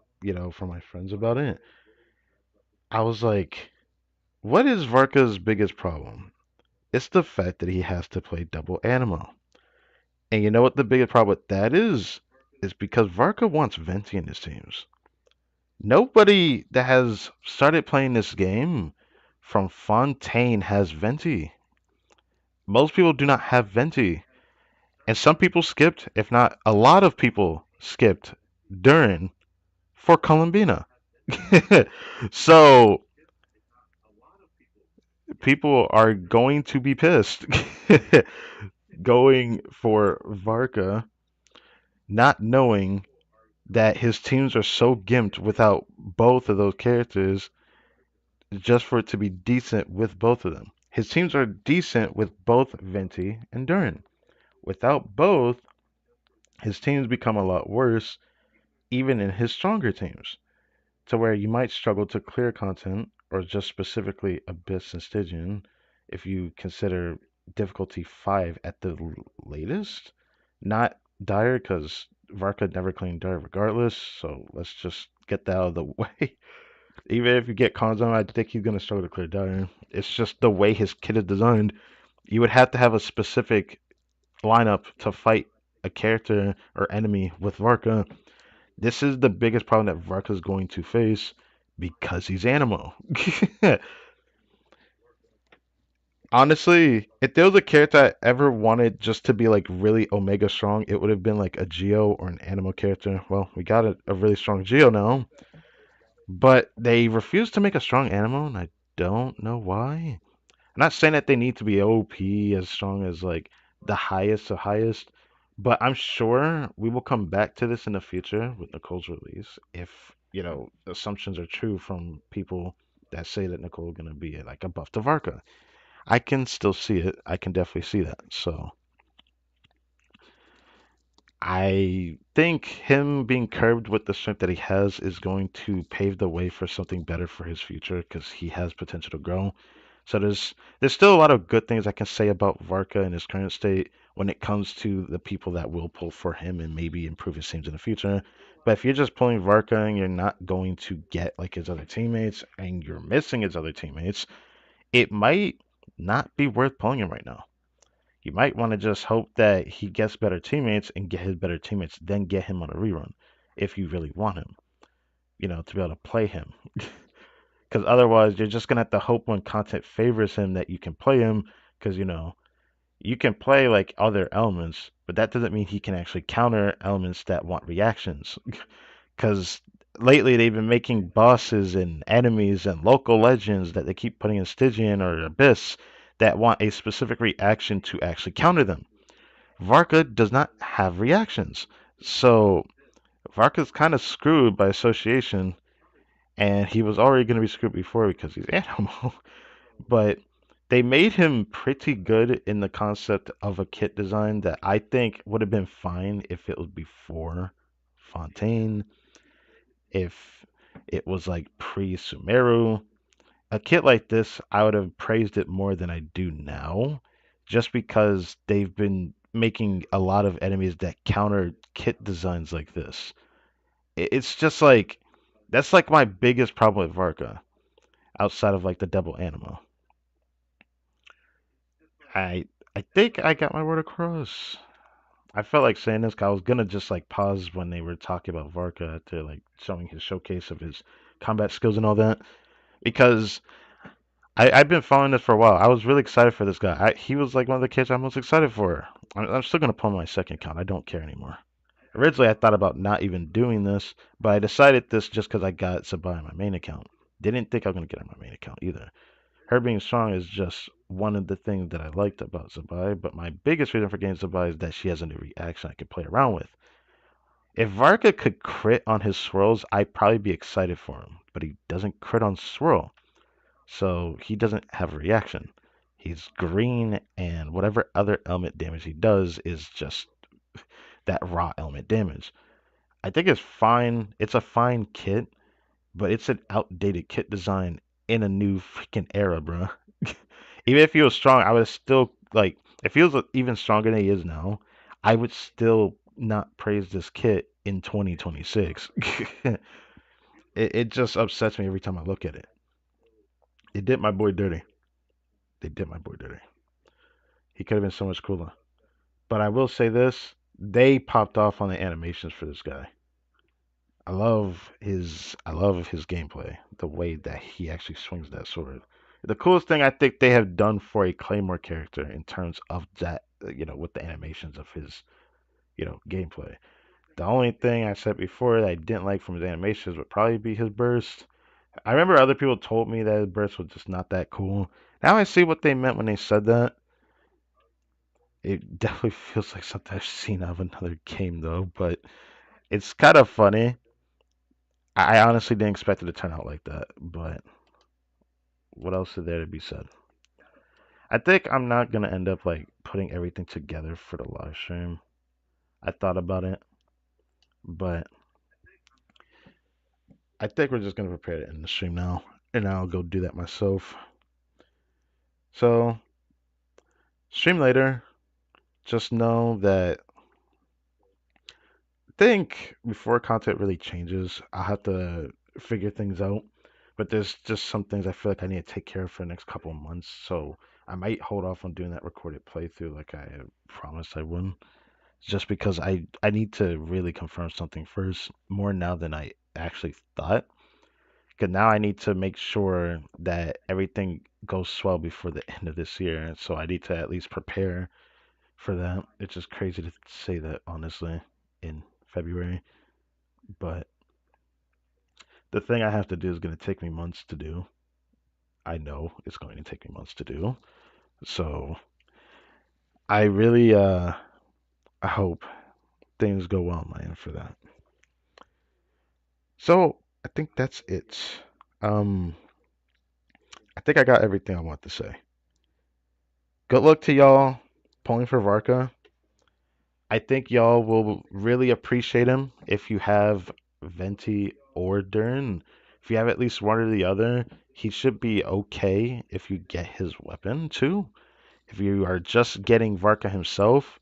from my friends about it, I was like, what is Varka's biggest problem? It's the fact that he has to play double Animo. And you know what the biggest problem with that is? Is because Varka wants Venti in his teams. Nobody that has started playing this game from Fontaine has Venti. Most people do not have Venti. And some people skipped, if not a lot of people skipped Durin for Columbina. So people are going to be pissed going for Varka, not knowing that his teams are so gimped without both of those characters just for it to be decent with both of them. His teams are decent with both Venti and Durin. Without both, his teams become a lot worse, even in his stronger teams, to where you might struggle to clear content, or just specifically Abyss and Stygian, if you consider difficulty 5 at the latest. Not Dire, because Varka never claimed Dire regardless, so let's just get that out of the way. Even if you get cons on, I think he's going to struggle to clear Dire. It's just the way his kit is designed. You would have to have a specific lineup to fight a character or enemy with Varka. This is the biggest problem that Varka is going to face because he's Animo. Honestly, if there was a character I ever wanted just to be like really Omega strong, it would have been like a Geo or an Animo character. Well, we got a really strong Geo now, but they refuse to make a strong Animo, and I don't know why. I'm not saying that they need to be OP as strong as like the highest of highest, but I'm sure we will come back to this in the future with Nicole's release if, assumptions are true from people that say that Nicole is going to be like a buff to Varka. I can still see it. I can definitely see that. So I think him being curbed with the strength that he has is going to pave the way for something better for his future because he has potential to grow. So there's still a lot of good things I can say about Varka in his current state when it comes to the people that will pull for him and maybe improve his teams in the future. But if you're just pulling Varka and you're not going to get like his other teammates and you're missing his other teammates, it might not be worth pulling him right now. You might want to just hope that he gets better teammates and get his better teammates, then get him on a rerun if you really want him, to be able to play him. Because otherwise, you're just gonna have to hope when content favors him that you can play him. Because you can play like other elements, but that doesn't mean he can actually counter elements that want reactions. Because lately they've been making bosses and enemies and local legends that they keep putting in Stygian or Abyss that want a specific reaction to actually counter them. Varka does not have reactions, so Varka's kind of screwed by association, and he was already going to be screwed before because he's Animo. But they made him pretty good in the concept of a kit design that I think would have been fine if it was before Fontaine, if it was like pre Sumeru. A kit like this, I would have praised it more than I do now, just because they've been making a lot of enemies that counter kit designs like this. It's just like that's like my biggest problem with Varka, outside of like the double Animo. I I think I got my word across. I felt like saying this 'cause I was gonna just like pause when they were talking about Varka after like showing his showcase of his combat skills and all that because I've been following this for a while. I was really excited for this guy. He was like one of the kids I'm most excited for. I'm still gonna pull my second account. I don't care anymore. Originally, I thought about not even doing this, but I decided this just because I got Sabai on my main account. Didn't think I was gonna get on my main account either. Her being strong is just one of the things that I liked about Sabai, but my biggest reason for getting Sabai is that she has a new reaction I can play around with. If Varka could crit on his swirls, I'd probably be excited for him, but he doesn't crit on swirl. So he doesn't have a reaction. He's green, and whatever other element damage he does is just that raw element damage. I think it's fine. It's a fine kit, but it's an outdated kit design in a new freaking era, bro. Even if he was strong, I would still like. If he was even stronger than he is now, I would still not praise this kit in 2026. It just upsets me every time I look at it. They did my boy dirty. They did my boy dirty. He could have been so much cooler. But I will say this: they popped off on the animations for this guy. I love his gameplay, the way that he actually swings that sword. The coolest thing I think they have done for a Claymore character in terms of that, with the animations of his, gameplay. The only thing I said before that I didn't like from his animations would probably be his burst. I remember other people told me that his burst was just not that cool. Now I see what they meant when they said that. It definitely feels like something I've seen out of another game though, but it's kind of funny. I honestly didn't expect it to turn out like that, but what else is there to be said? I think I'm not gonna end up like putting everything together for the live stream. I thought about it, but I think we're just gonna prepare to end the stream now, and I'll go do that myself. So, stream later. Just know that I think before content really changes, I'll have to figure things out. But there's just some things I feel like I need to take care of for the next couple of months. So I might hold off on doing that recorded playthrough like I promised I would. Just because I need to really confirm something first, more now than I actually thought. Because now I need to make sure that everything goes well before the end of this year. So I need to at least prepare for that. It's just crazy to say that, honestly, in February. But the thing I have to do is going to take me months to do. I know it's going to take me months to do. So I really I hope things go well on my end for that. So I think that's it. Um, I think I got everything I want to say. Good luck to y'all pulling for Varka. I think y'all will really appreciate him if you have Venti or Dern. If you have at least one or the other, he should be okay if you get his weapon too. If you are just getting Varka himself,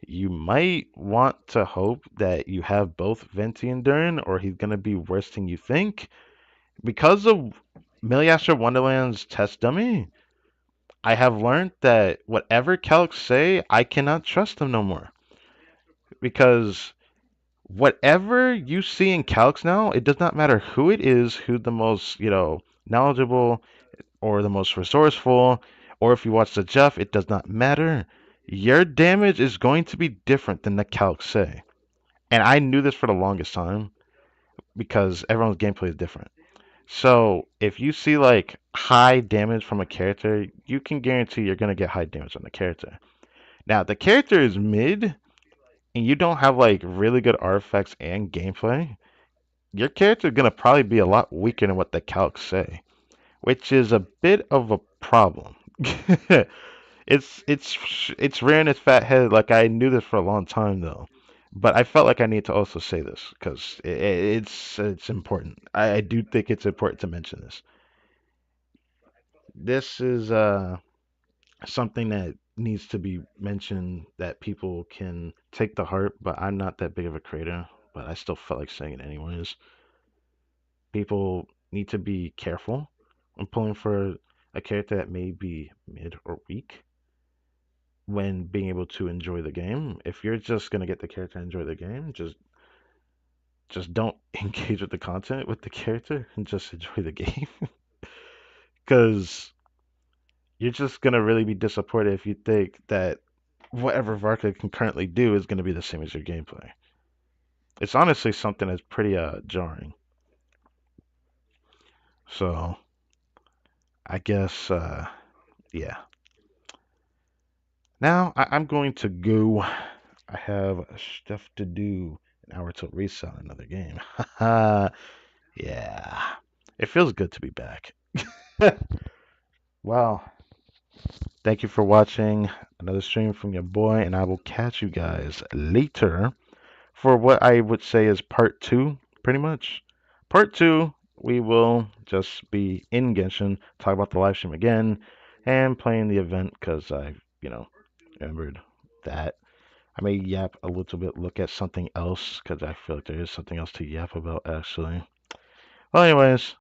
you might want to hope that you have both Venti and Dern, or he's gonna be worse than you think. Because of Milliastra Wonderland's test dummy, I have learned that whatever Calix say, I cannot trust them no more. Because whatever you see in Calix now, it does not matter who it is, who the most, knowledgeable or the most resourceful, or if you watch the Jeff, it does not matter. Your damage is going to be different than the Calix say. And I knew this for the longest time because everyone's gameplay is different. So if you see like high damage from a character, you can guarantee you're gonna get high damage on the character. Now, if the character is mid and you don't have like really good artifacts and gameplay, your character is gonna probably be a lot weaker than what the calcs say, which is a bit of a problem. It's rare in its fat head. Like I knew this for a long time though, but I felt like I need to also say this because it's important. I do think it's important to mention this. This is something that needs to be mentioned that people can take to heart, but I'm not that big of a creator, but I still felt like saying it anyways. People need to be careful when pulling for a character that may be mid or weak when being able to enjoy the game. If you're just gonna get the character and enjoy the game, just don't engage with the content with the character and just enjoy the game. Because you're just gonna really be disappointed if you think that whatever Varka can currently do is gonna be the same as your gameplay. It's honestly something that's pretty jarring. So I guess yeah. Now I'm going to go. I have stuff to do. An hour till reset on another game. Yeah. It feels good to be back. Well, thank you for watching another stream from your boy, and I will catch you guys later for what I would say is part two, pretty much. Part two, we will just be in Genshin, talk about the live stream again, and playing the event because I, remembered that. I may yap a little bit, look at something else because I feel like there is something else to yap about actually. Well, anyways,